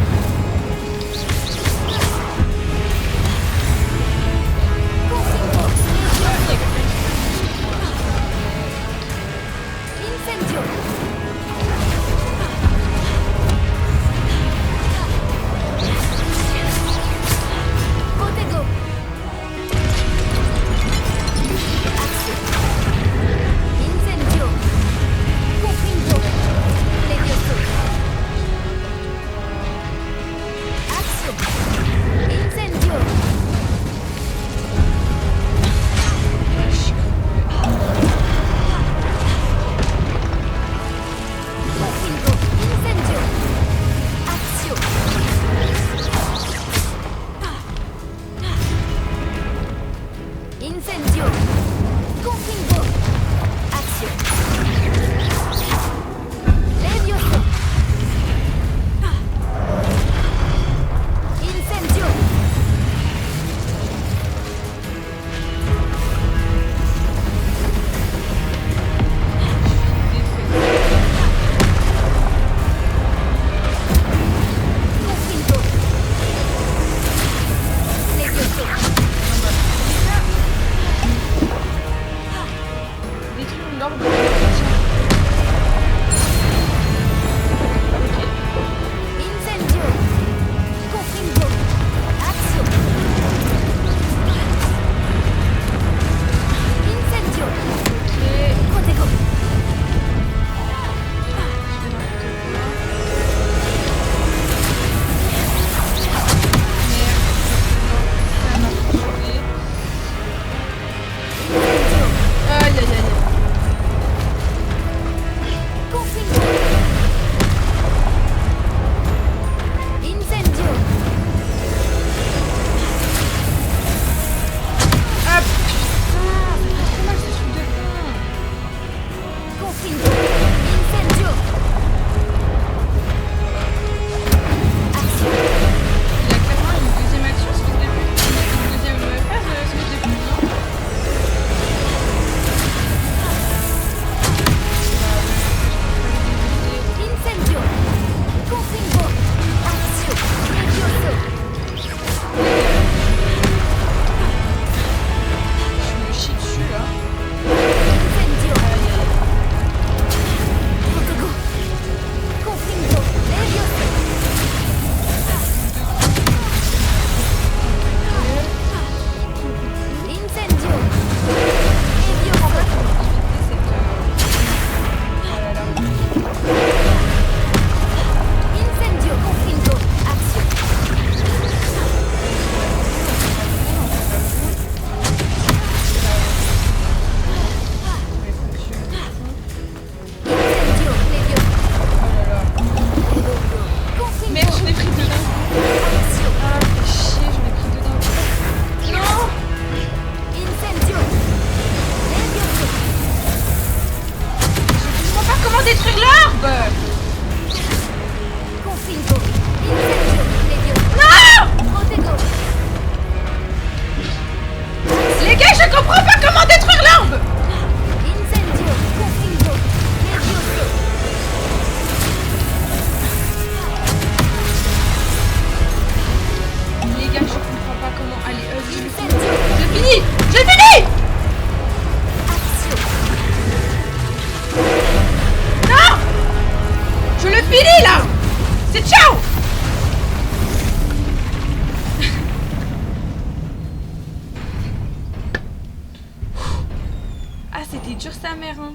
tue sa mère, hein.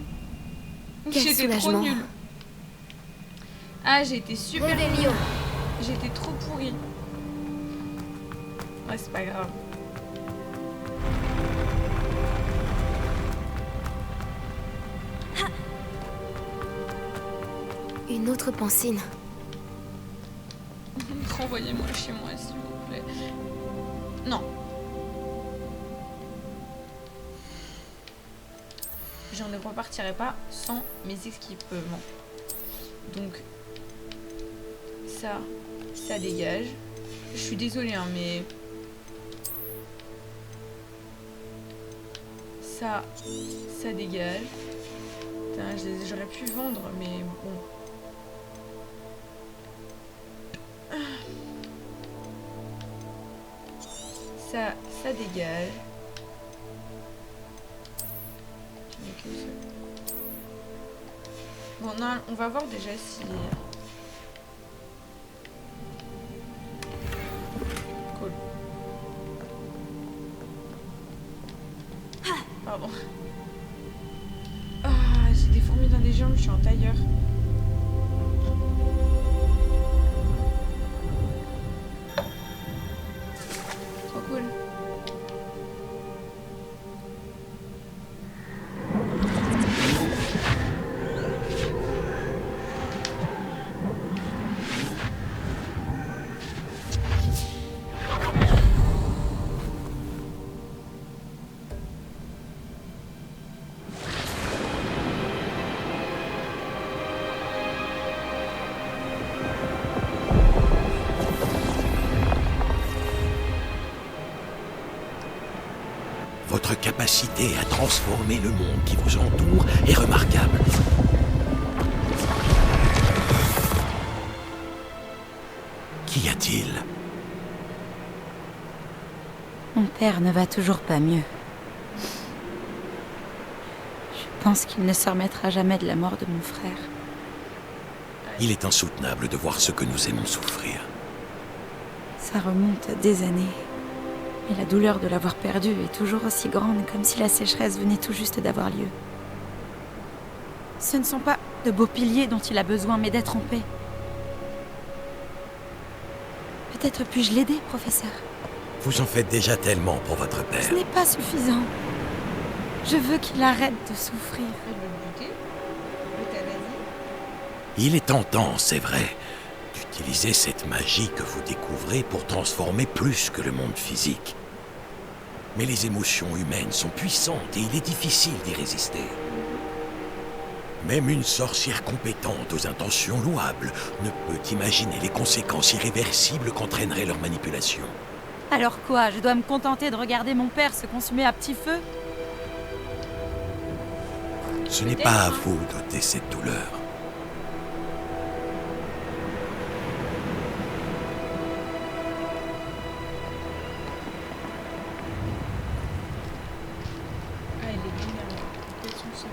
Quel J'étais trop soulagement. nulle. Ah, j'ai été super nulle. Revelio. J'étais trop pourrie. Ouais, c'est pas grave. Une autre pancine. Renvoyez-moi chez moi, s'il vous plaît. Non. Je ne repartirai pas sans mes équipements. Donc, ça dégage. Je suis désolée, hein, mais... Ça dégage. Putain, j'aurais pu vendre, mais bon. Ça dégage. Je n'ai qu'une seule. Bon, non, on va voir déjà si... Cool. Pardon. Ah, j'ai des fourmis dans les jambes, je suis en tailleur. Trop cool. Votre capacité à transformer le monde qui vous entoure est remarquable. Qu'y a-t-il? Mon père ne va toujours pas mieux. Je pense qu'il ne se remettra jamais de la mort de mon frère. Il est insoutenable de voir ce que nous aimons souffrir. Ça remonte à des années. Et la douleur de l'avoir perdu est toujours aussi grande, comme si la sécheresse venait tout juste d'avoir lieu. Ce ne sont pas de beaux piliers dont il a besoin, mais d'être en paix. Peut-être puis-je l'aider, professeur? Vous en faites déjà tellement pour votre Ce père. n'est pas suffisant. Je veux qu'il arrête de souffrir. Je vais le buter. L'euthanasie. Il est tentant, c'est vrai, d'utiliser cette magie que vous découvrez pour transformer plus que le monde physique. Mais les émotions humaines sont puissantes et il est difficile d'y résister. Même une sorcière compétente aux intentions louables ne peut imaginer les conséquences irréversibles qu'entraînerait leur manipulation. Alors quoi? Je dois me contenter de regarder mon père se consumer à petit feu? Ce n'est pas à vous d'ôter cette douleur. Ah, il est génial. Quels sont ces mots?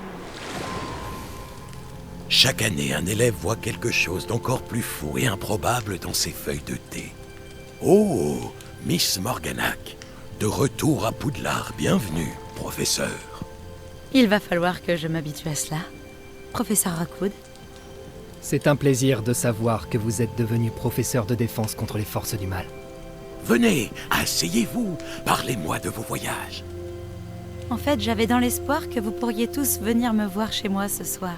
Chaque année, un élève voit quelque chose d'encore plus fou et improbable dans ses feuilles de thé. Oh, Miss Morganac, de retour à Poudlard, bienvenue, professeur. Il va falloir que je m'habitue à cela. Professeur Rockwood, C'est un plaisir de savoir que vous êtes devenu professeur de défense contre les forces du mal. Venez, asseyez-vous, parlez-moi de vos voyages. en fait, j'avais dans l'espoir que vous pourriez tous venir me voir chez moi ce soir.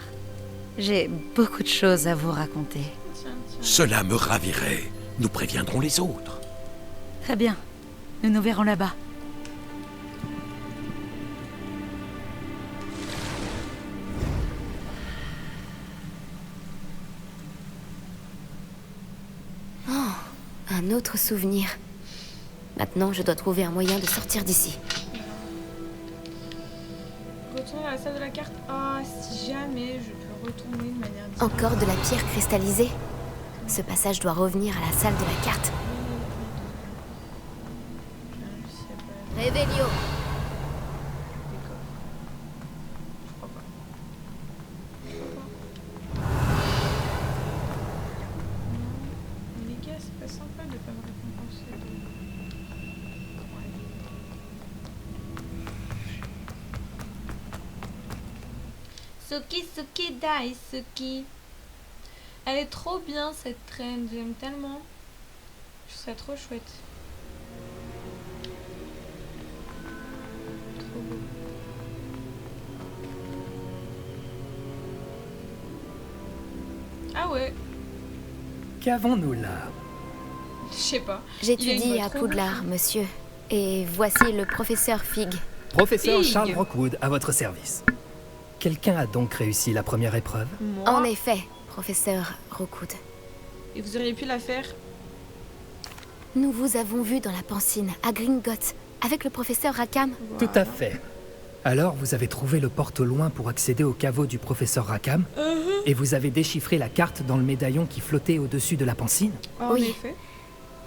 J'ai beaucoup de choses à vous raconter. Tiens, tiens. Cela me ravirait. Nous préviendrons les autres. Très bien. Nous nous verrons là-bas. Un autre souvenir. Maintenant, je dois trouver un moyen de sortir d'ici. Retourner à la salle de la carte. Ah, si jamais je peux retourner de manière différente. Encore de la pierre cristallisée. Ce passage doit revenir à la salle de la carte. Je sais pas. Revelio. Des coffres. Je crois pas. Non. Les gars, c'est pas sympa de pas me récompenser. Suki Daisuki. Elle est trop bien cette traîne, j'aime tellement. Je trouve ça trop chouette. Trop beau. Ah ouais, Qu'avons-nous là? je sais pas. J'étudie Il a à une voix trop Poudlard, monsieur. Et voici le professeur Fig. Professeur Fig. Charles Rockwood, à votre service. Quelqu'un a donc réussi la première épreuve? Moi. En effet, professeur Rockwood. Et vous auriez pu la faire. Nous vous avons vu dans la Pancine, à Gringotts, avec le professeur Rackham. Tout à fait. Alors, vous avez trouvé le porte au loin pour accéder au caveau du professeur Rackham? Et vous avez déchiffré la carte dans le médaillon qui flottait au-dessus de la Pancine? En Oui. effet.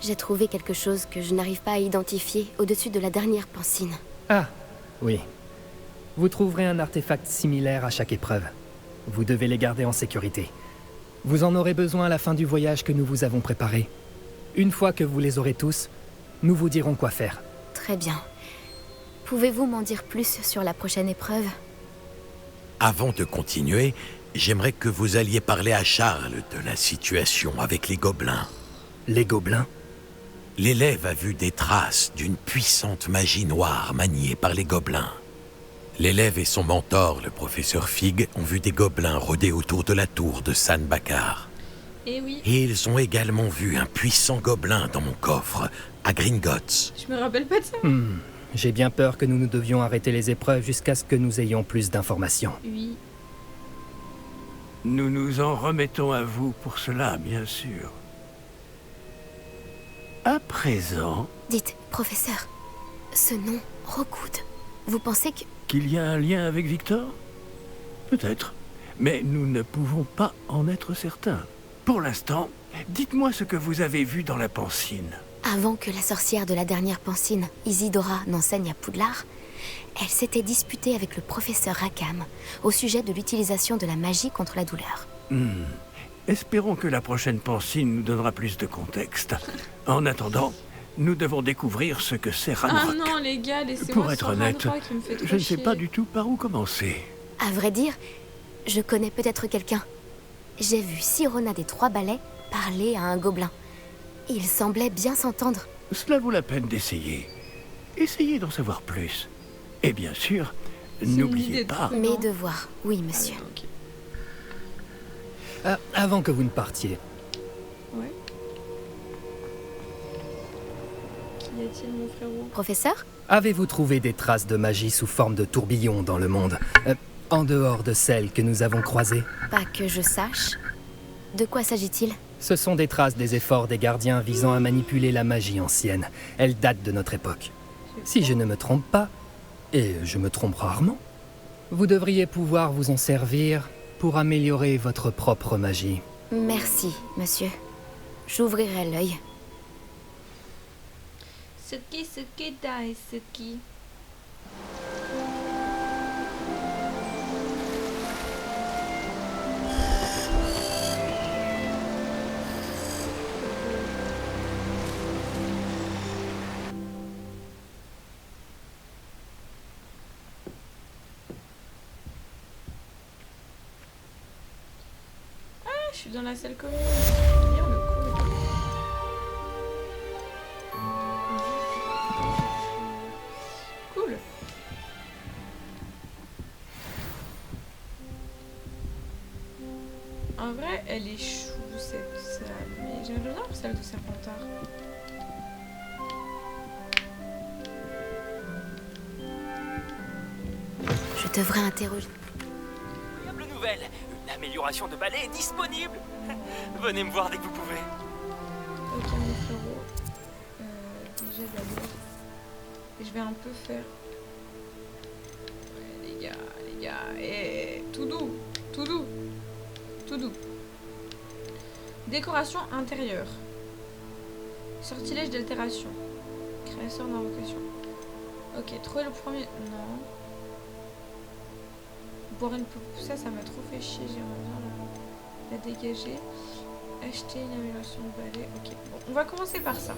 J'ai trouvé quelque chose que je n'arrive pas à identifier au-dessus de la dernière Pancine. Ah, oui. Vous trouverez un artefact similaire à chaque épreuve. Vous devez les garder en sécurité. Vous en aurez besoin à la fin du voyage que nous vous avons préparé. Une fois que vous les aurez tous, nous vous dirons quoi faire. Très bien. Pouvez-vous m'en dire plus sur la prochaine épreuve? Avant de continuer, j'aimerais que vous alliez parler à Charles de la situation avec les gobelins. Les gobelins? L'élève a vu des traces d'une puissante magie noire maniée par les gobelins. L'élève et son mentor, le professeur Fig, ont vu des gobelins rôder autour de la tour de San Bakar. Et oui, Et ils ont également vu un puissant gobelin dans mon coffre, à Gringotts. je me rappelle pas de ça. J'ai bien peur que nous devions arrêter les épreuves jusqu'à ce que nous ayons plus d'informations. Oui. Nous nous en remettons à vous pour cela, bien sûr. À présent, Dites, professeur, ce nom, Rockwood, vous pensez que... qu'il y a un lien avec Victor? Peut-être. Mais nous ne pouvons pas en être certains. Pour l'instant, dites-moi ce que vous avez vu dans la Pancine. Avant que la sorcière de la dernière Pancine, Isidora, n'enseigne à Poudlard, elle s'était disputée avec le professeur Rackham au sujet de l'utilisation de la magie contre la douleur. Espérons que la prochaine Pancine nous donnera plus de contexte. En attendant, nous devons découvrir ce que c'est Ah Ranrock. non, les gars, laissez-moi Pour sur être honnête, Ranrock, il me fait trop je ne sais chier. pas du tout par où commencer. À vrai dire, je connais peut-être quelqu'un. J'ai vu Sirona des Trois Balais parler à un gobelin. Il semblait bien s'entendre. Cela vaut la peine d'essayer. Essayez d'en savoir plus. Et bien sûr, une n'oubliez idée de pas... fou. Mes Non. devoirs, oui, monsieur. Ah, ok. Avant que vous ne partiez, Ouais. Qu'y a-t-il, mon frérot? Professeur? avez-vous trouvé des traces de magie sous forme de tourbillon dans le monde, en dehors de celles que nous avons croisées? Pas que je sache. De quoi s'agit-il? Ce sont des traces des efforts des gardiens visant à manipuler la magie ancienne. Elles datent de notre époque. Si je ne me trompe pas, et je me trompe rarement, vous devriez pouvoir vous en servir pour améliorer votre propre magie. Merci, monsieur. J'ouvrirai l'œil. Suki Daisuki. Ah, je suis dans la salle commune. Lire le cours. Cool. En vrai, elle est chou cette salle, mais j'aimerais bien la salle de Serpentard. Je devrais interroger. Incroyable nouvelle, une amélioration de balai est disponible. Venez me voir dès que vous pouvez. Ok mon frérot. Déjà d'abord. Je vais un peu faire. Ouais, les gars, tout doux, tout doux, tout doux. Décoration intérieure. Sortilège d'altération. Créateur d'invocation. Ok, trouver le premier. Non. Boire une peu. Ça m'a trop fait chier. J'aimerais bien la dégager. Acheter une amélioration de balai. Ok, bon, on va commencer par ça.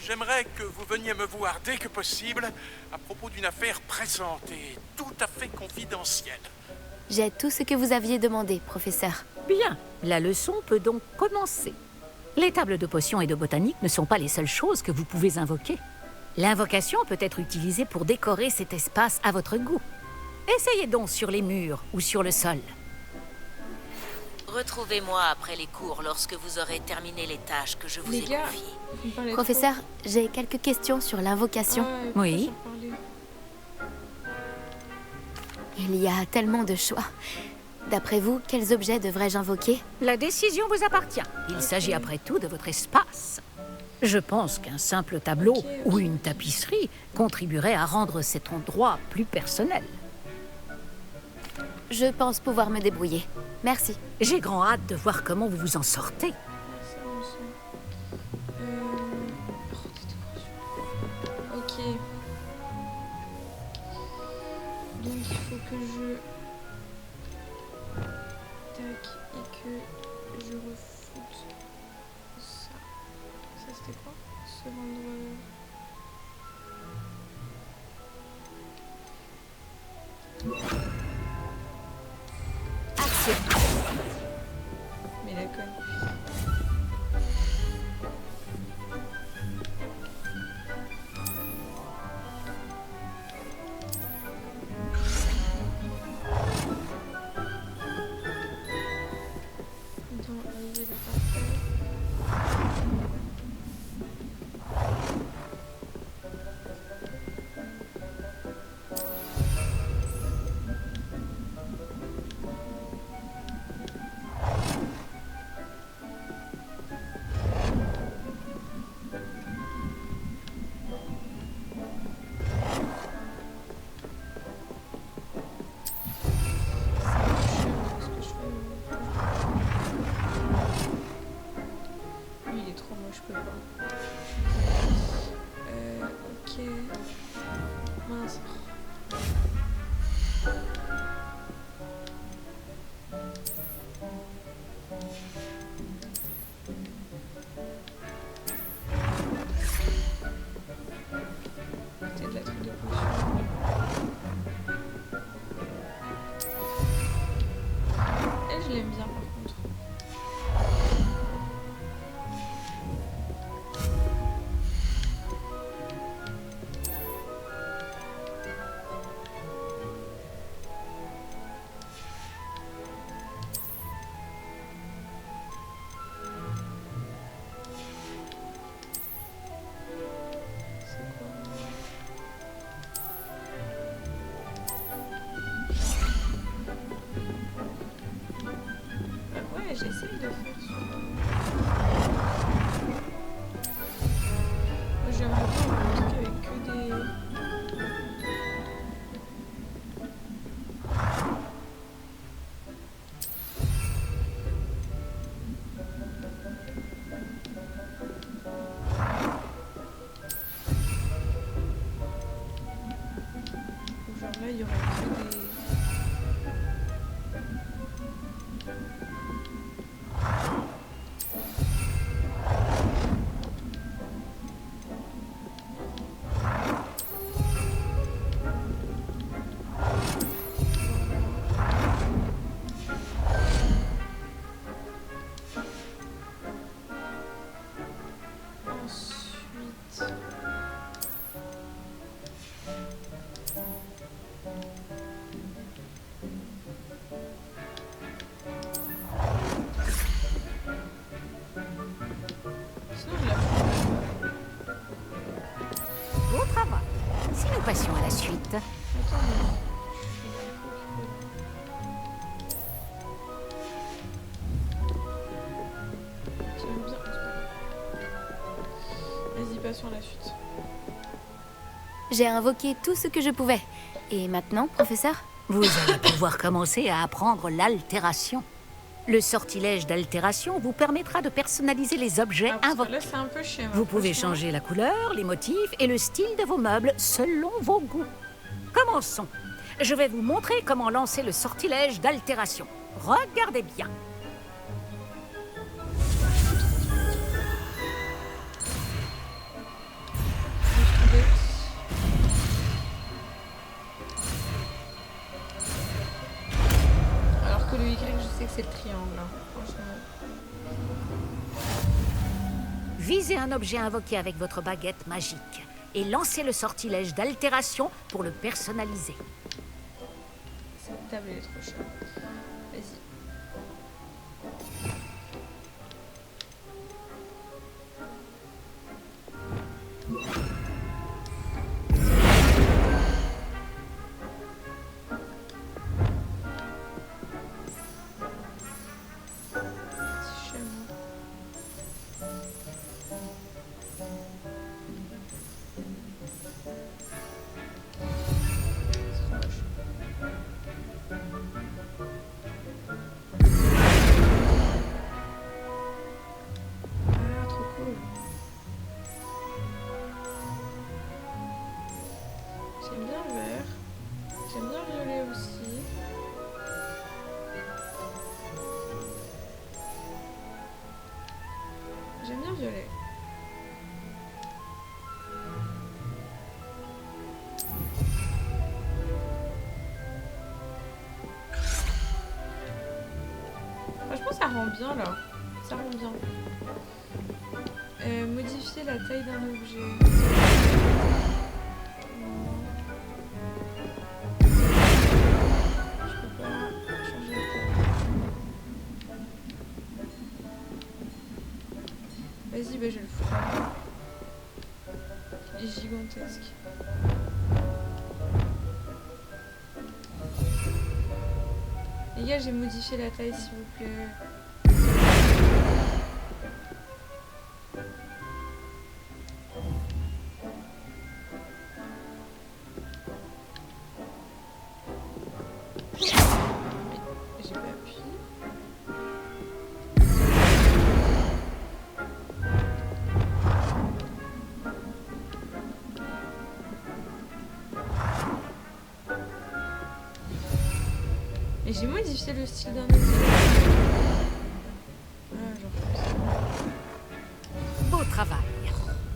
J'aimerais que vous veniez me voir dès que possible à propos d'une affaire pressante et tout à fait confidentielle. J'ai tout ce que vous aviez demandé, professeur. Bien, la leçon peut donc commencer. Les tables de potions et de botanique ne sont pas les seules choses que vous pouvez invoquer. L'invocation peut être utilisée pour décorer cet espace à votre goût. Essayez donc sur les murs ou sur le sol. Retrouvez-moi après les cours lorsque vous aurez terminé les tâches que je vous ai Les gars, confiées. vous me parlez Professeur, j'ai quelques questions sur l'invocation. trop. Ouais, Oui. pourquoi j'en parlais? Il y a tellement de choix. D'après vous, quels objets devrais-je invoquer? La décision vous appartient. Il s'agit après tout de votre espace. Je pense qu'un simple tableau ou une tapisserie contribuerait à rendre cet endroit plus personnel. Je pense pouvoir me débrouiller. Merci. J'ai grand hâte de voir comment vous vous en sortez. C'est bon, ça. Oh, décoration. Ok. Donc il faut que je... Tac, et que je refoute ça. Ça c'était quoi? Se rendre... Action. Mais d'accord. Attends, vas-y, là, parfait. Ce que je fais, lui, il est trop moche, je peux pas. Ok. Mince. Peut-être la truc de potion. Elle, je l'aime bien par contre. C'est quoi? Ouais, j'essaye de faire ça. Moi, j'aimerais bien un truc avec que des... Genre là, il y aurait que des... Ensuite... Sinon, je la Beau travail. Si nous passions à la suite. Attends, mais... J'aime bien. Vas-y, passons à la suite. J'ai invoqué tout ce que je pouvais. Et maintenant, professeur? Vous allez pouvoir commencer à apprendre l'altération. Le sortilège d'altération vous permettra de personnaliser les objets Ah, parce que invoqués. là, c'est un peu schéma. Vous pouvez franchement. changer la couleur, les motifs et le style de vos meubles selon vos goûts. Commençons. Je vais vous montrer comment lancer le sortilège d'altération. Regardez bien. Visez un objet invoqué avec votre baguette magique et lancez le sortilège d'altération pour le personnaliser. Cette table elle est trop chaude. Vas-y. J'aime bien le vert. J'aime bien le violet aussi. J'aime bien le violet. Franchement, ça rend bien là. Ça rend bien. Modifier la taille d'un objet. Vas-y, bah je le fous. Il est gigantesque. Les gars, j'ai modifié la taille, s'il vous plaît. J'ai pas appuyé. Et j'ai modifié le style d'un objet. Beau travail.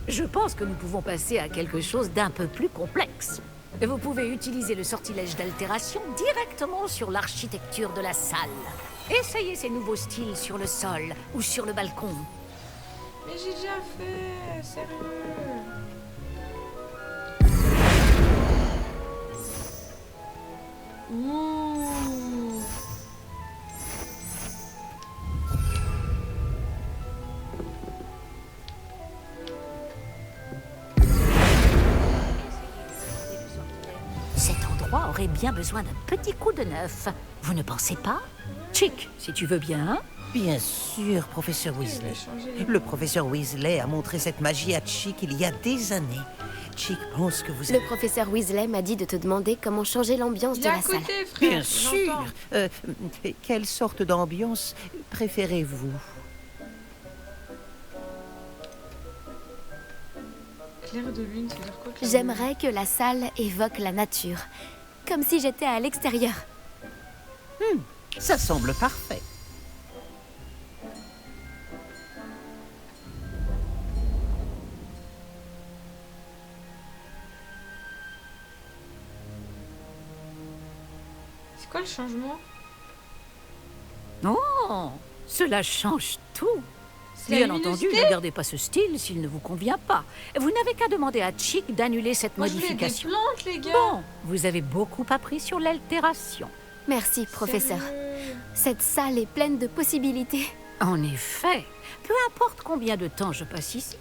Je pense que nous pouvons passer à quelque chose d'un peu plus complexe. Vous pouvez utiliser le sortilège d'altération directement sur l'architecture de la salle. Essayez ces nouveaux styles sur le sol ou sur le balcon. Mais j'ai déjà fait, sérieux. Ouh. Cet endroit aurait bien besoin d'un petit coup de neuf. Vous ne pensez pas? Chick, si tu veux bien. Bien sûr, professeur Weasley. Le professeur Weasley a montré cette magie à Chick il y a des années. Chick pense que vous... Le professeur Weasley m'a dit de te demander comment changer l'ambiance de la salle. Bien sûr. Quelle sorte d'ambiance préférez-vous? Clair de lune, ça veut dire quoi? J'aimerais que la salle évoque la nature, comme si j'étais à l'extérieur. Ça semble parfait. C'est quoi le changement? Oh, cela change tout. La Bien entendu, luminosité. ne gardez pas ce style s'il ne vous convient pas. Vous n'avez qu'à demander à Chick d'annuler cette Moi, je voulais des modification. plantes, les gars. Bon, vous avez beaucoup appris sur l'altération. Merci, professeur. Cette salle est pleine de possibilités. En effet, peu importe combien de temps je passe ici.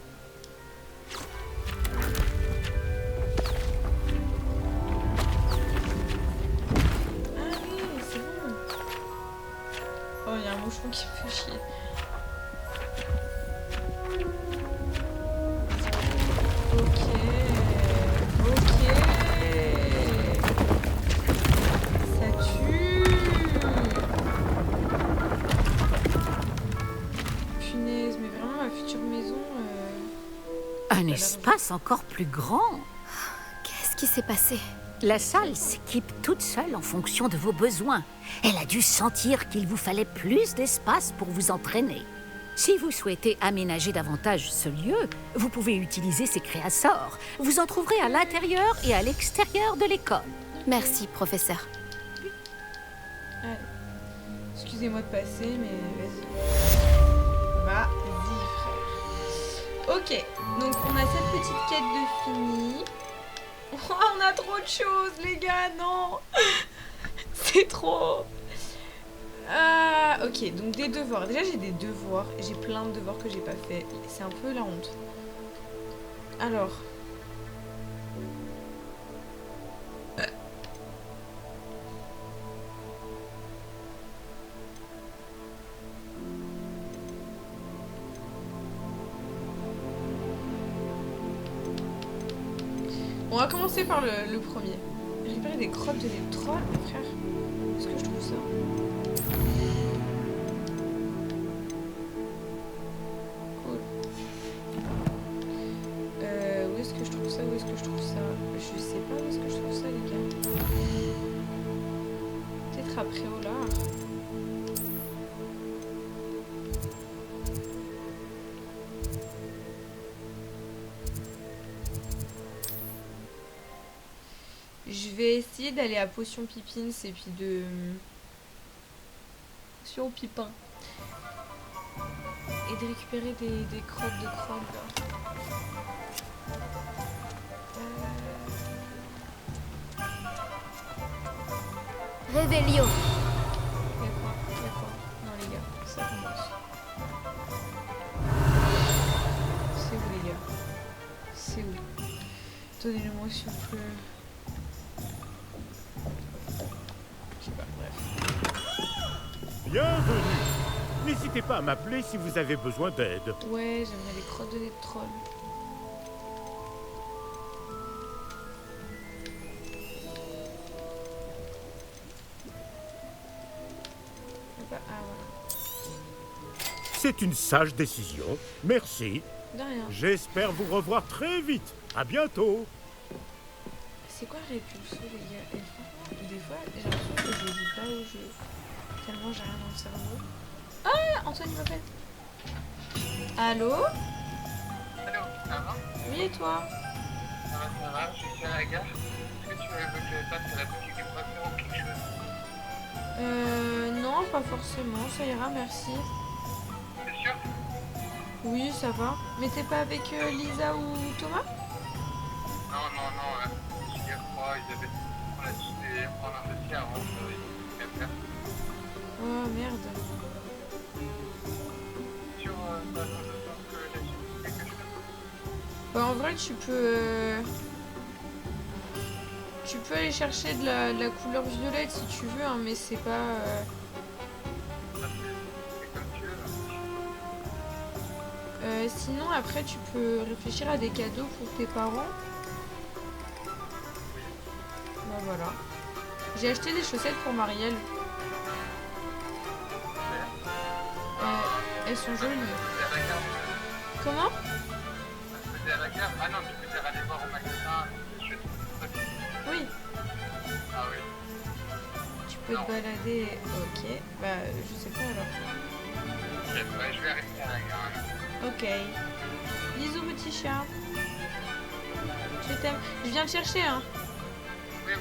Ah oui, c'est bon. Oh, il y a un moucheron qui me fait chier. Ok. Ça tue. Punaise, mais vraiment ma future maison. Un espace encore plus grand. Qu'est-ce qui s'est passé? La salle s'équipe toute seule en fonction de vos besoins. Elle a dû sentir qu'il vous fallait plus d'espace pour vous entraîner. Si vous souhaitez aménager davantage ce lieu, vous pouvez utiliser ces créassors. Vous en trouverez à l'intérieur et à l'extérieur de l'école. Merci, professeur. Allez. Excusez-moi de passer, mais vas-y. Vas-y, frère. Ok, donc on a cette petite quête de fini. Oh, on a trop de choses, les gars, non. C'est trop. Ok, donc des devoirs. Déjà, j'ai des devoirs. J'ai plein de devoirs que j'ai pas fait. C'est un peu la honte. Alors. On va commencer par le premier. Récupérer des crottes de l'électrode, frère. Est-ce que je trouve ça? Cool. Où est-ce que je trouve ça? Où est-ce que je trouve ça? Je sais pas où est-ce que je trouve ça, les gars. Peut-être après au lard. Je vais essayer d'aller à Potion Pipins et puis de... Potion Pipin. Et de récupérer des crottes de crabe là. Réveillon. Y'a quoi? Non les gars, ça commence. C'est où les gars? C'est où? Donnez-le-moi s'il vous plaît. Bienvenue. N'hésitez pas à m'appeler si vous avez besoin d'aide. Ouais, j'aimerais les crottes de troll. Ah voilà. C'est une sage décision. Merci. De rien. J'espère vous revoir très vite. À bientôt. C'est quoi Répulsor les gars? Et franchement, des fois, j'ai l'impression que je joue pas au jeu. Tellement j'ai rien dans le cerveau. Ah, Antoine il m'appelle. Allô? Allô, ça va? Oui et toi? Ça va, je suis à la gare. Est-ce que tu veux que je passe à la boutique du coiffeur ou quelque chose? Non, pas forcément, ça ira, merci. T'es sûr? Oui, ça va. Mais t'es pas avec Lisa ou Thomas? Non, je crois, on a dit prendre un dossier avant de faire. Oh merde. Sur que j'ai quelque chose. Bah en vrai tu peux aller chercher de la couleur violette si tu veux hein, mais c'est pas sinon après tu peux réfléchir à des cadeaux pour tes parents. Bah voilà. J'ai acheté des chaussettes pour Marielle. Elles sont jolies. Comment? Ah non, tu peux aller voir au magasin. Oui. Ah oui. Tu peux te balader. Ok. Bah je sais pas alors. Je vais rester à la gare. Ok. Bisous petit chat. Je t'aime. Je viens te chercher hein. Oui.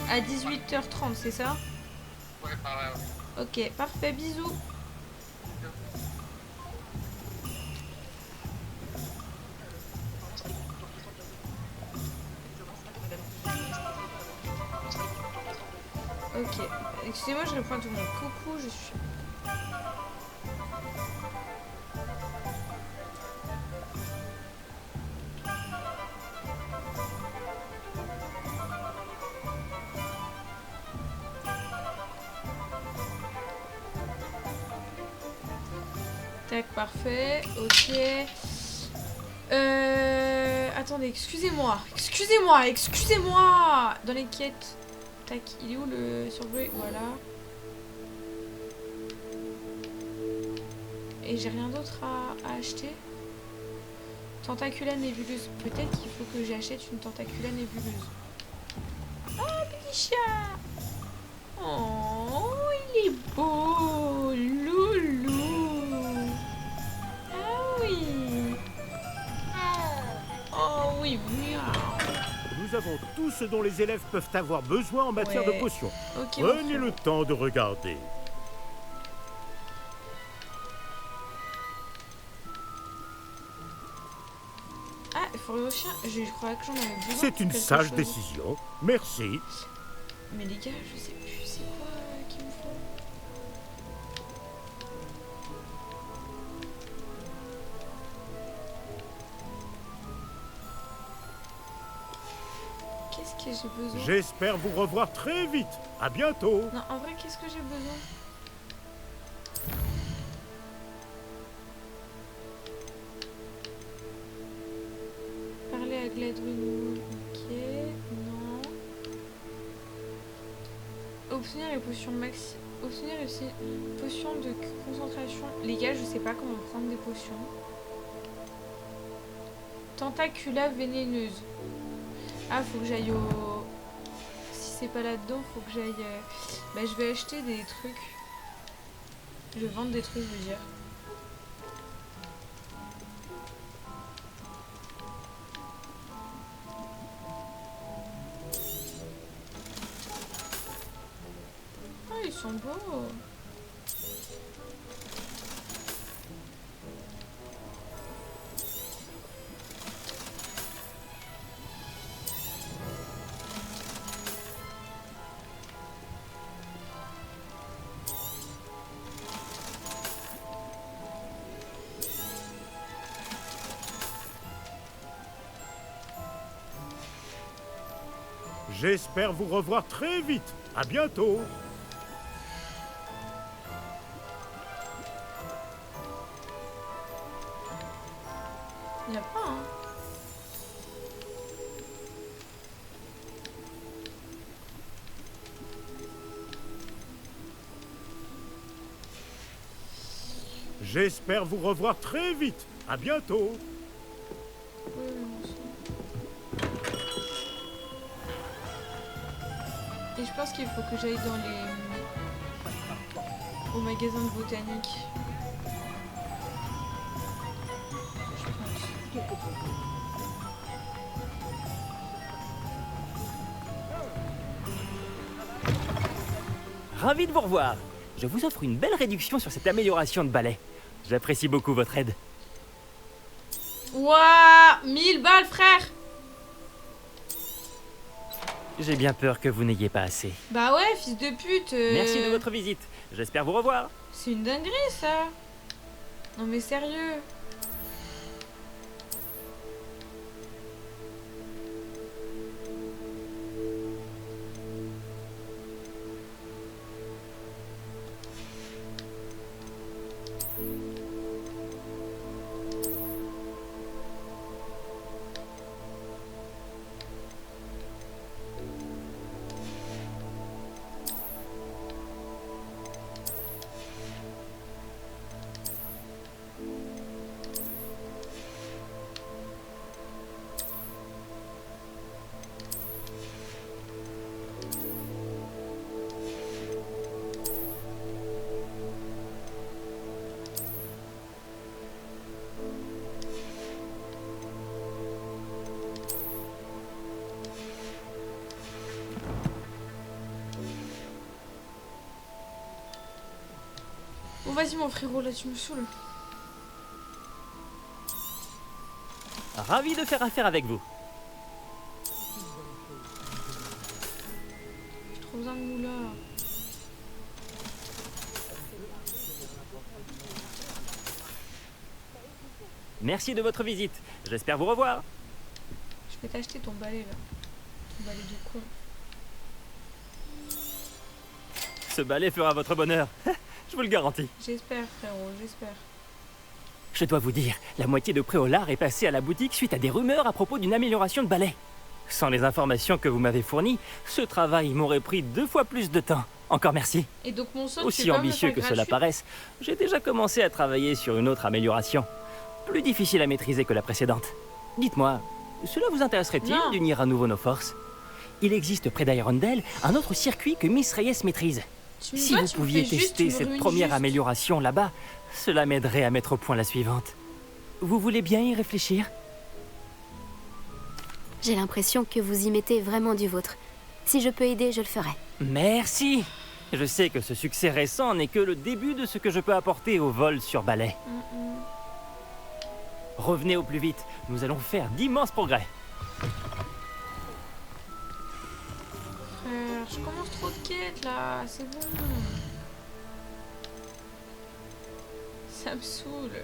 À 18h30, c'est ça? Ouais, par là. Ok, parfait, bisous. Ok, excusez-moi, je réponds à tout le monde. Coucou, je suis... Tac, parfait, ok. Attendez, excusez-moi. Dans les quêtes. Tac, il est où le survey? Voilà. Et j'ai rien d'autre à acheter. Tentacula nébuleuse. Peut-être qu'il faut que j'achète une tentacula nébuleuse. Oh, petit chat! Oh, il est beau! Loulou! Ah oui! Oh oui, miaou! Nous avons tout ce dont les élèves peuvent avoir besoin en matière de potions. Okay, prenez le temps de regarder. fourrure au chien, je crois que j'en avais besoin. C'est une sage décision. Merci. Mais les gars, je sais plus c'est quoi qu'il me faut. Qu'est-ce que j'ai besoin? J'espère vous revoir très vite. À bientôt. Non, en vrai, qu'est-ce que j'ai besoin? Parler à Gladwin. Ok, non. Obtenir les potions maxi. Obtenir aussi potions de concentration. Les gars, je sais pas comment prendre des potions. Tentacula vénéneuse. Ah, faut que j'aille au... Si c'est pas là-dedans, faut que j'aille... Bah, je vais acheter des trucs. Je vais vendre des trucs, je veux dire. Ah, ils sont beaux. J'espère vous revoir très vite. À bientôt. Il n'y a pas, hein. J'espère vous revoir très vite. À bientôt. Et je pense qu'il faut que j'aille dans les... au magasin de botanique. Je pense. Ravi de vous revoir. Je vous offre une belle réduction sur cette amélioration de balai. J'apprécie beaucoup votre aide. Ouah, 1000 balles, frère. J'ai bien peur que vous n'ayez pas assez. Bah ouais, fils de pute. Merci de votre visite. J'espère vous revoir. C'est une dinguerie, ça. Non mais sérieux. Bon vas-y mon frérot, là tu me saoules. Ravi de faire affaire avec vous. J'ai trop besoin de moula. Merci de votre visite. J'espère vous revoir. Je vais t'acheter ton balai là. Ton balai de con. Ce balai fera votre bonheur. Je vous le garantis. J'espère frérot, j'espère. Je dois vous dire, la moitié de Préolard est passée à la boutique suite à des rumeurs à propos d'une amélioration de balai. Sans les informations que vous m'avez fournies, ce travail m'aurait pris 2 fois plus de temps. Encore merci. Et donc mon son, Aussi ambitieux que cela paraisse, j'ai déjà commencé à travailler sur une autre amélioration. Plus difficile à maîtriser que la précédente. Dites-moi, cela vous intéresserait-il d'unir à nouveau nos forces? Il existe près d'Irondale un autre circuit que Miss Reyes maîtrise. Si vous pouviez tester cette première amélioration là-bas, cela m'aiderait à mettre au point la suivante. Vous voulez bien y réfléchir? J'ai l'impression que vous y mettez vraiment du vôtre. Si je peux aider, je le ferai. Merci. Je sais que ce succès récent n'est que le début de ce que je peux apporter au vol sur balai. Revenez au plus vite, nous allons faire d'immenses progrès. Frère, je commence trop de quêtes là, c'est bon. Ça me saoule.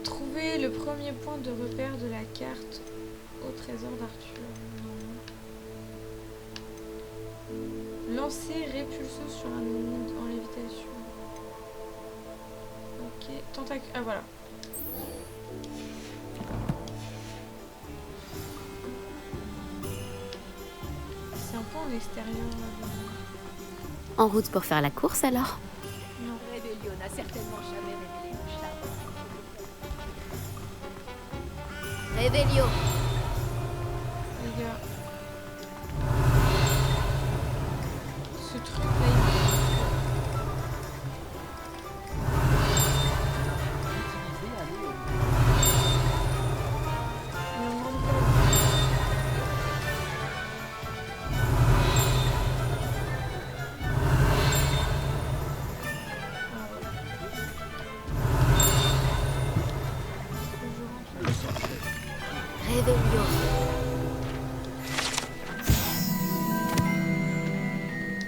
Trouver le premier point de repère de la carte au trésor d'Arthur. Lancer répulseuse sur un ennemi en lévitation. Ok, tentacule. Ah voilà. C'est un peu en extérieur. En route pour faire la course alors? Non. Rébellion n'a certainement jamais révélé le charme. Rébellion. Les gars. Ce truc là, il... Rébellion.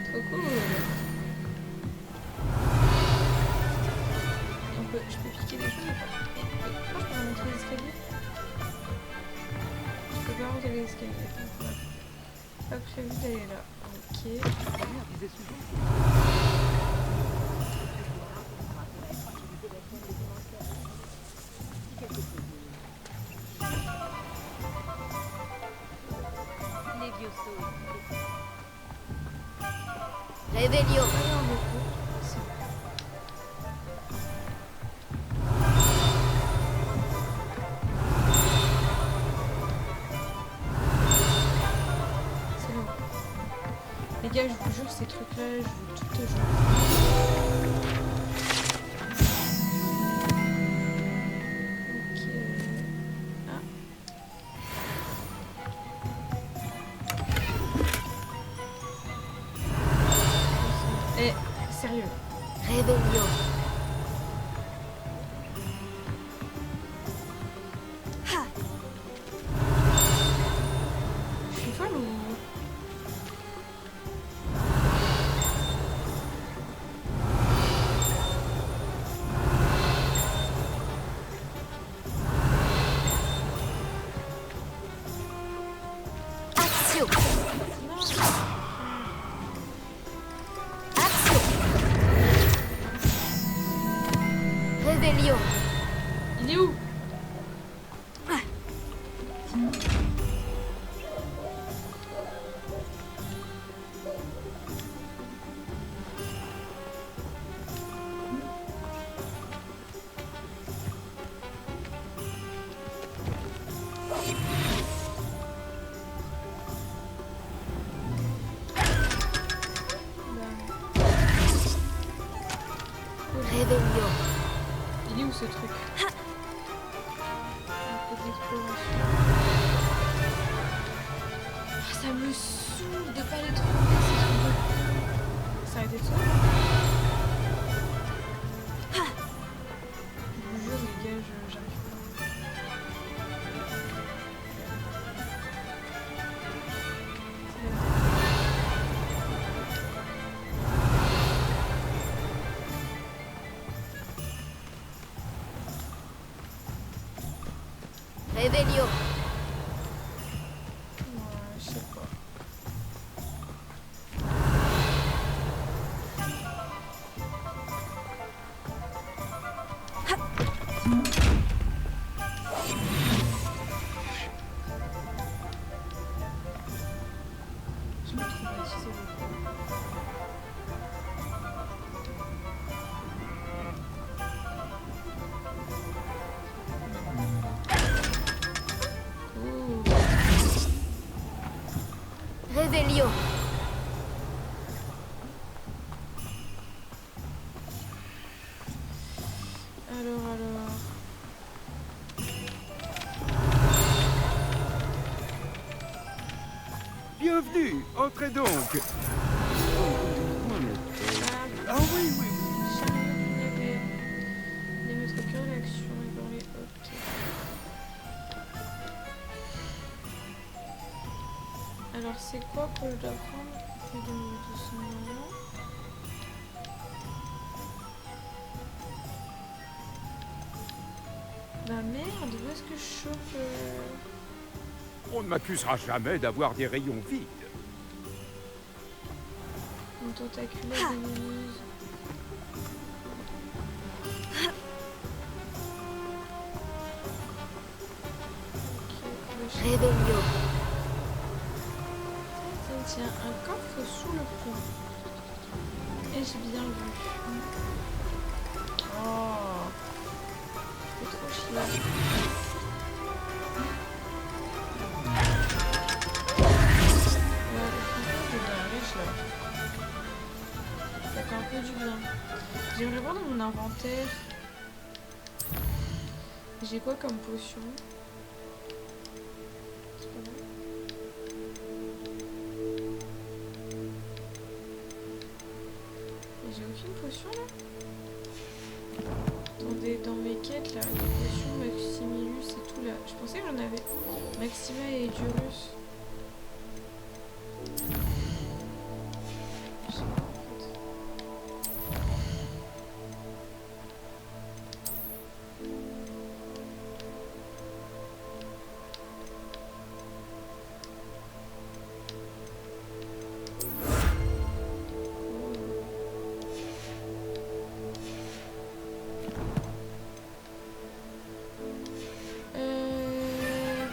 Trop cool. Je peux piquer des choses ou pas? Pourquoi je peux remonter les escaliers? Je peux pas remonter les escaliers. Pas prévu d'aller là. Ok. Rébellion. C'est bon. Les gars, je vous jure, ces trucs-là, je veux tout jouer. Ok. Ah. Eh, sérieux. Rébellion. Je suis folle ou... Action. Rébellion. Il est où? Rébellion. Il est où ce truc? Un peu d'exploration. Ah, ça me saoule de pas les trouver, ces trucs de con. Ça a été de ça? Je vous jure, les gars, j'arrive pas. Rébellion. Ouais, je sais pas. Je me traumatise Rébellion. Alors. Bienvenue, entrez donc. Ah oui, oui. Chariot du navet. Les maîtres cœur, l'action et Alors c'est quoi que je dois prendre? De son moment. Bah merde, où est-ce que je chope On ne m'accusera jamais d'avoir des rayons vides. une tentaculaire vénéneuse? Réveillon. Tiens, un coffre sous le pont. Ai-je bien vu? Oh, c'est trop chiant. Ouais, franchement, je deviens riche là. Ça fait un peu du bien. J'aimerais voir dans mon inventaire. J'ai quoi comme potion? J'ai aucune potion là? Attendez, dans mes quêtes là, les potions Maximilus et tout là. Je pensais que j'en avais. Maxima et Durus. Je sais pas en fait.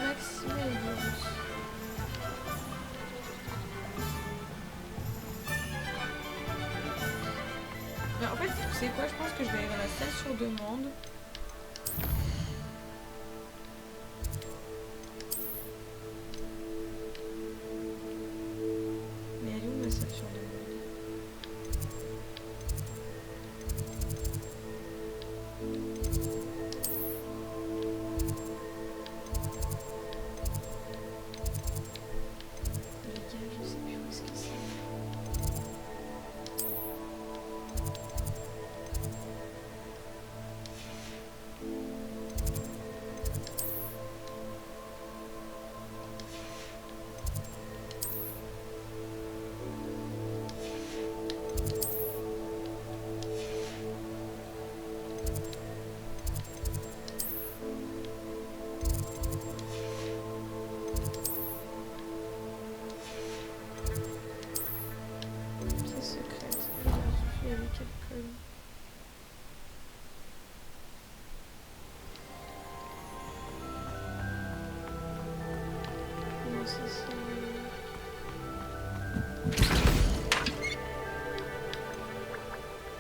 Maxima et Durus. Mais en fait, tu sais quoi? Je pense que je vais aller dans la salle sur demande. Mais elle est où ma salle sur demande? Les gars, je sais plus où est-ce que c'est. Pièce secrète. Philosophie avec alcool. Non, ça c'est...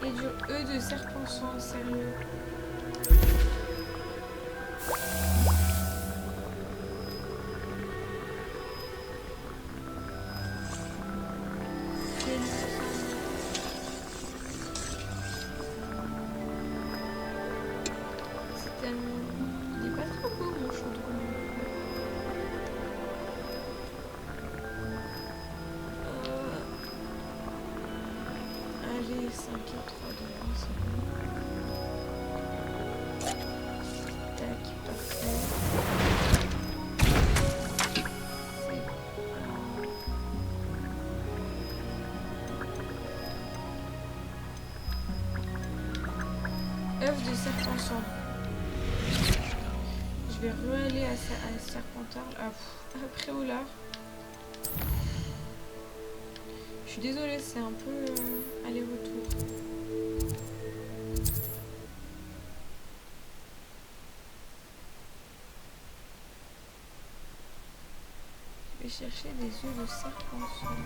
Et du E de serpent sang, sérieux. C'est tellement... Il est pas trop beau mon chaudron. Allez, 5 et 3 $, c'est bon. Tac, parfait. Œuf de serpent sang. Je vais re-aller à Serpentard. Après Olar. Je suis désolée, c'est un peu aller-retour. Je vais chercher des œufs de serpent sang.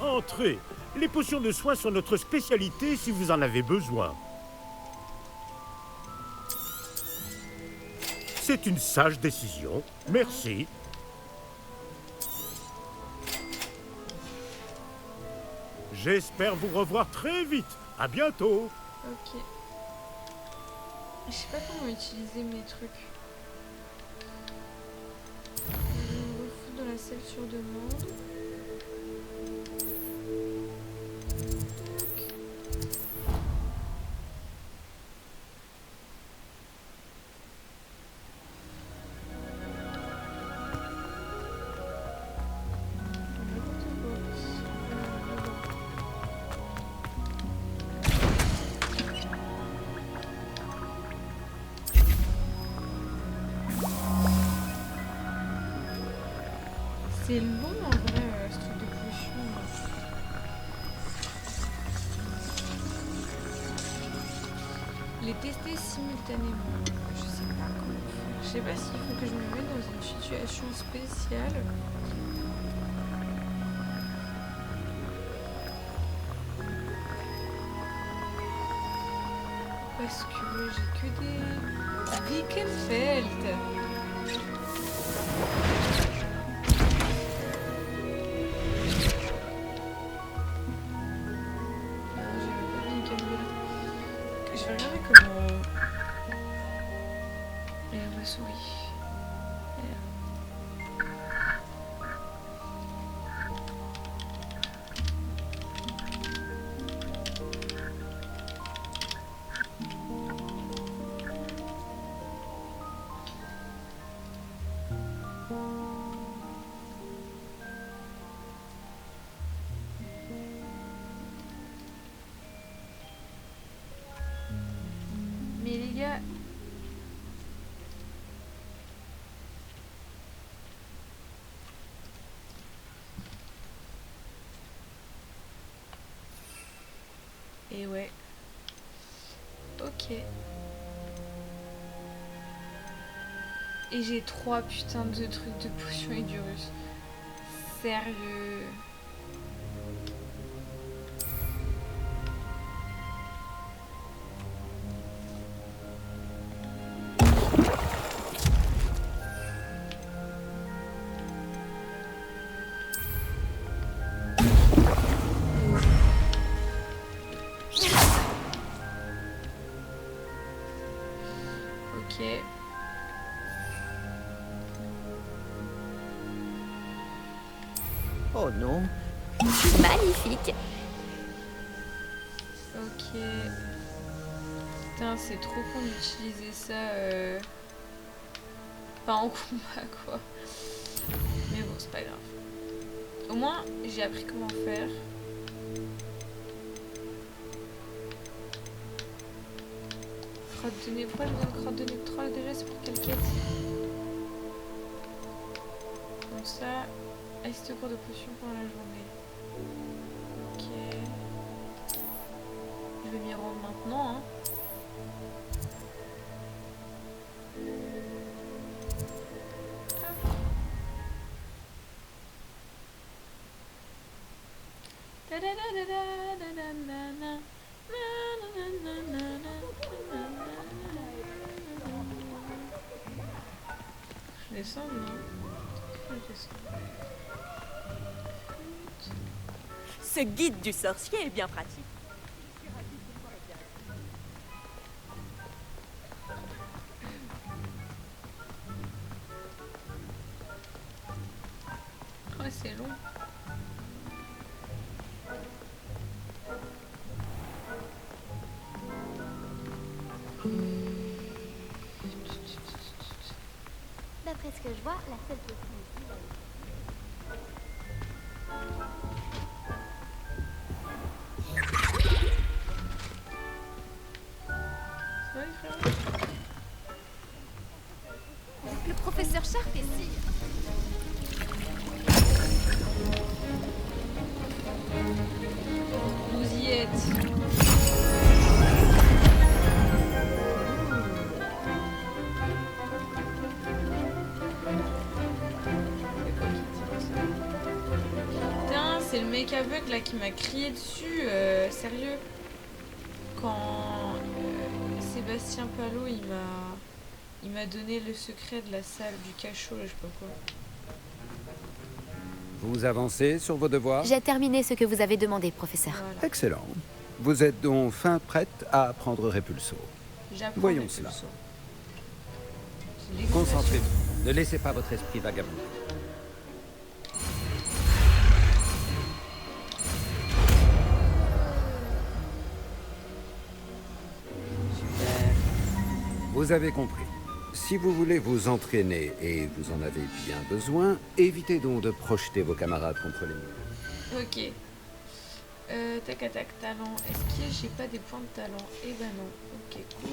Entrez. Les potions de soins sont notre spécialité si vous en avez besoin. C'est une sage décision. Merci. J'espère vous revoir très vite. À bientôt. Ok. Je sais pas comment utiliser mes trucs. Je vais me refoutre dans la salle sur demande. C'est long en vrai, ce truc de potion. Les tester simultanément. Je sais pas comment faire. Je sais pas s'il faut que je me mette dans une situation spéciale. Parce que j'ai que des Wickenfeld. Je vais regarder comment... Et ma souris. Mais les gars... Et ouais. Ok. Et j'ai 3 putains de trucs de potions et du russe. Sérieux. Ok. Oh non. Magnifique. Ok. Putain, c'est trop con d'utiliser ça. Pas en combat, quoi. Mais bon, c'est pas grave. Au moins, j'ai appris comment faire. Crotte de nez. Pourquoi je me donne crotte de nez 3 déjà? C'est pour quelle quête? Comme ça, assiste au cours de potion pendant la journée. Ok. Je vais m'y rendre maintenant, hein. Je descends, non? Je descends. Ce guide du sorcier est bien pratique. Ouais, c'est long. D'après ce que je vois, la seule question ici... Le professeur Sharp ici. Vous y êtes. Putain, c'est le mec aveugle là qui m'a crié dessus, sérieux. Quand Sébastien Palot il m'a donné le secret de la salle du cachot, je sais pas quoi. Vous avancez sur vos devoirs? J'ai terminé ce que vous avez demandé, professeur. Voilà. Excellent. Vous êtes donc fin prête à apprendre Repulso. J'apprends Voyons Repulso. cela. C'est l'expression. Concentrez-vous. Ne laissez pas votre esprit vagabonder. Vous avez compris. Si vous voulez vous entraîner et vous en avez bien besoin, évitez donc de projeter vos camarades contre les murs. Ok. Tac à tac, talent. Est-ce que j'ai pas des points de talent? Eh ben non. Ok, cool.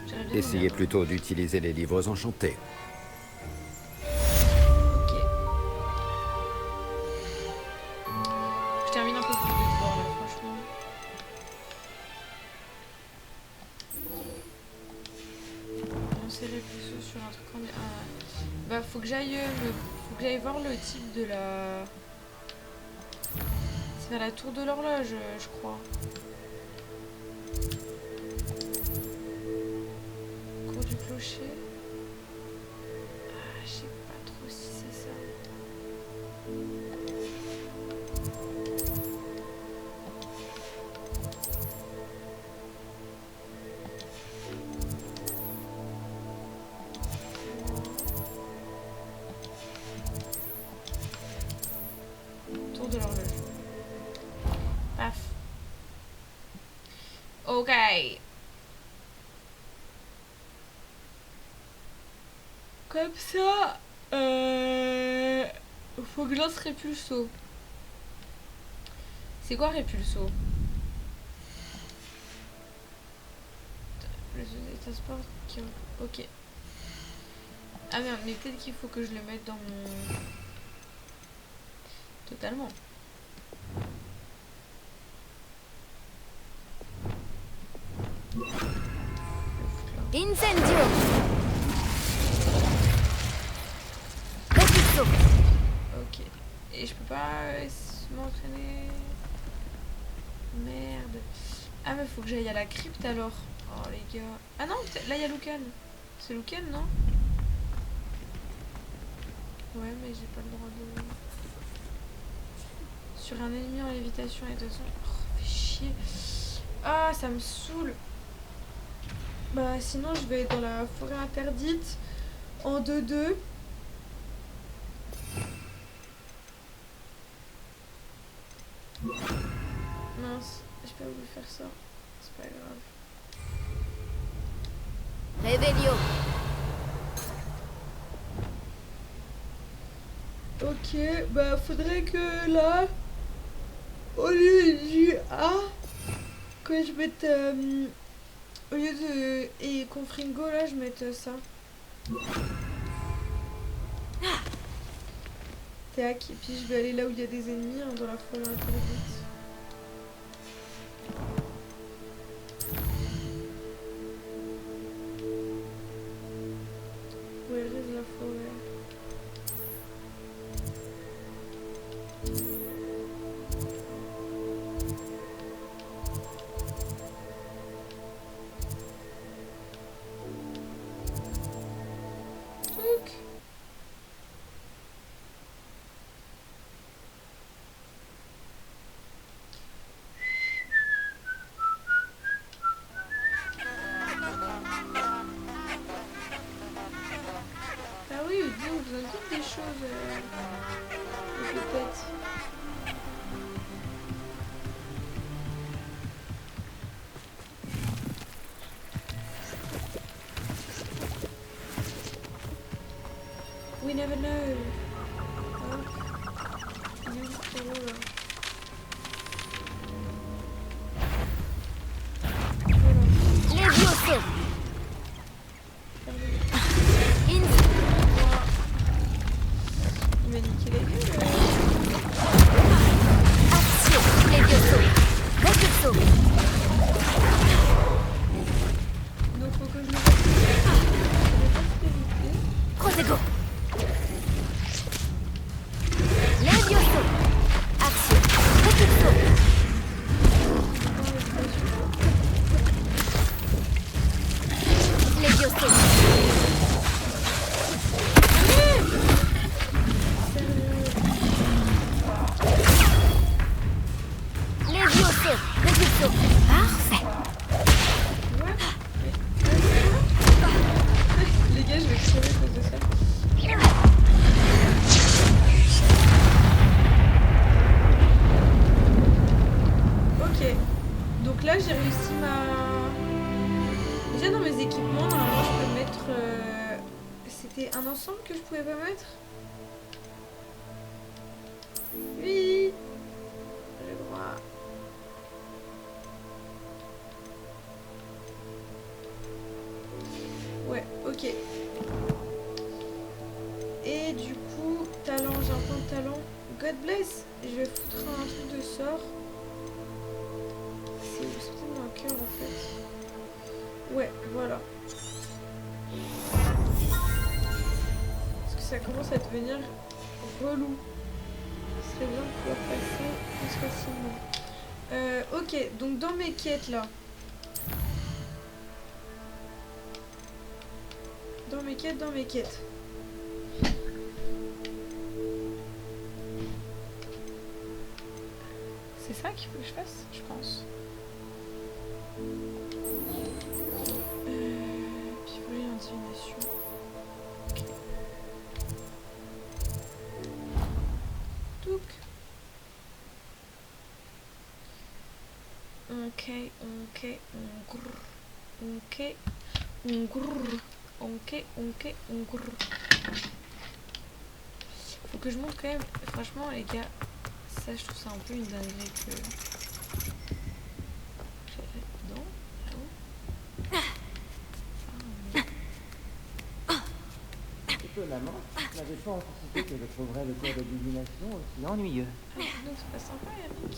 J'aurais bien Essayez aimé plutôt d'utiliser les livres enchantés. avoir. Ok. termine un peu plus de sport là, franchement. Lancer les puceaux sur un truc en... Bah faut que j'aille voir le type de la... C'est vers la tour de l'horloge, je crois. Cours du clocher. Ah, je sais pas trop si c'est ça. Tour de l'horloge. Paf. Ok. Comme ça, faut que je lance Répulso. C'est quoi Répulso? Le sport qui... Ok. Ah merde, mais peut-être qu'il faut que je le mette dans mon... Totalement. Incendio. Répulso. Ok. Et je peux pas m'entraîner. Merde. Ah mais faut que j'aille à la crypte alors. Oh les gars. Ah non, là il y a Lucan. C'est Lucan, non? Ouais, mais j'ai pas le droit de... Sur un ennemi en lévitation et de son... Oh, fait chier. Ah, ça me saoule. Bah sinon je vais dans la forêt interdite en 2-2. Mince, j'ai pas voulu faire ça. C'est pas grave. Réveillon. Ok, bah faudrait que là, au lieu du A, que je mette, au lieu de et Confringo là, je mette ça. Tac, et puis je vais aller là où il y a des ennemis, hein, dans la forêt interdite. Où elle reste la forêt? Ah oui, vous avez toutes des choses peut-être. We never know. Levioso. Il m'a niqué les gueules. Action. Levioso. Répulso. Donc faut que je le Protego. Levioso. Action. Répulso. Levioso. Levioso. Répulso. Parfait. Les gars, je vais crever à cause de ça. Ok. Donc là, j'ai réussi ma... Déjà dans mes équipements, normalement, je peux mettre... C'était un ensemble que je pouvais pas mettre? Oui. J'ai le droit. Ouais, ok. Et du coup, talent, j'ai un point de talent. God bless. Je vais foutre un truc de sort. C'est certainement un cœur en fait. Ouais, voilà. Parce que ça commence à devenir relou. Ce serait bien de pouvoir passer plus facilement. Ok, donc dans mes quêtes là. Dans mes quêtes. C'est ça qu'il faut que je fasse, je pense. Pivoler en divination. Ok. Touc. Ok. Faut que je montre quand même, franchement les gars, ça je trouve ça un peu une dinguerie que... Étonnamment, je n'avais pas anticipé que je trouverais le cours de divination aussi ennuyeux. Ah, donc c'est pas sympa, Yannick.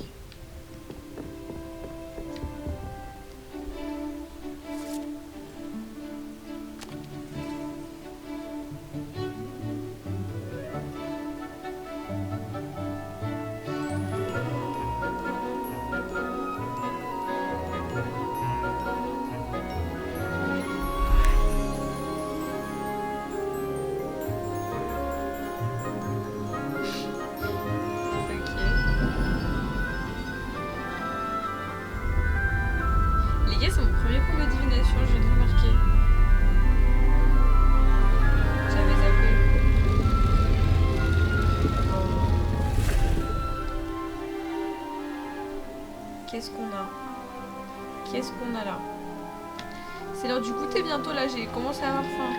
C'est mon premier cours de divination, je viens de remarquer. J'avais zappé. Qu'est-ce qu'on a là? C'est l'heure du goûter bientôt là, j'ai commencé à avoir faim.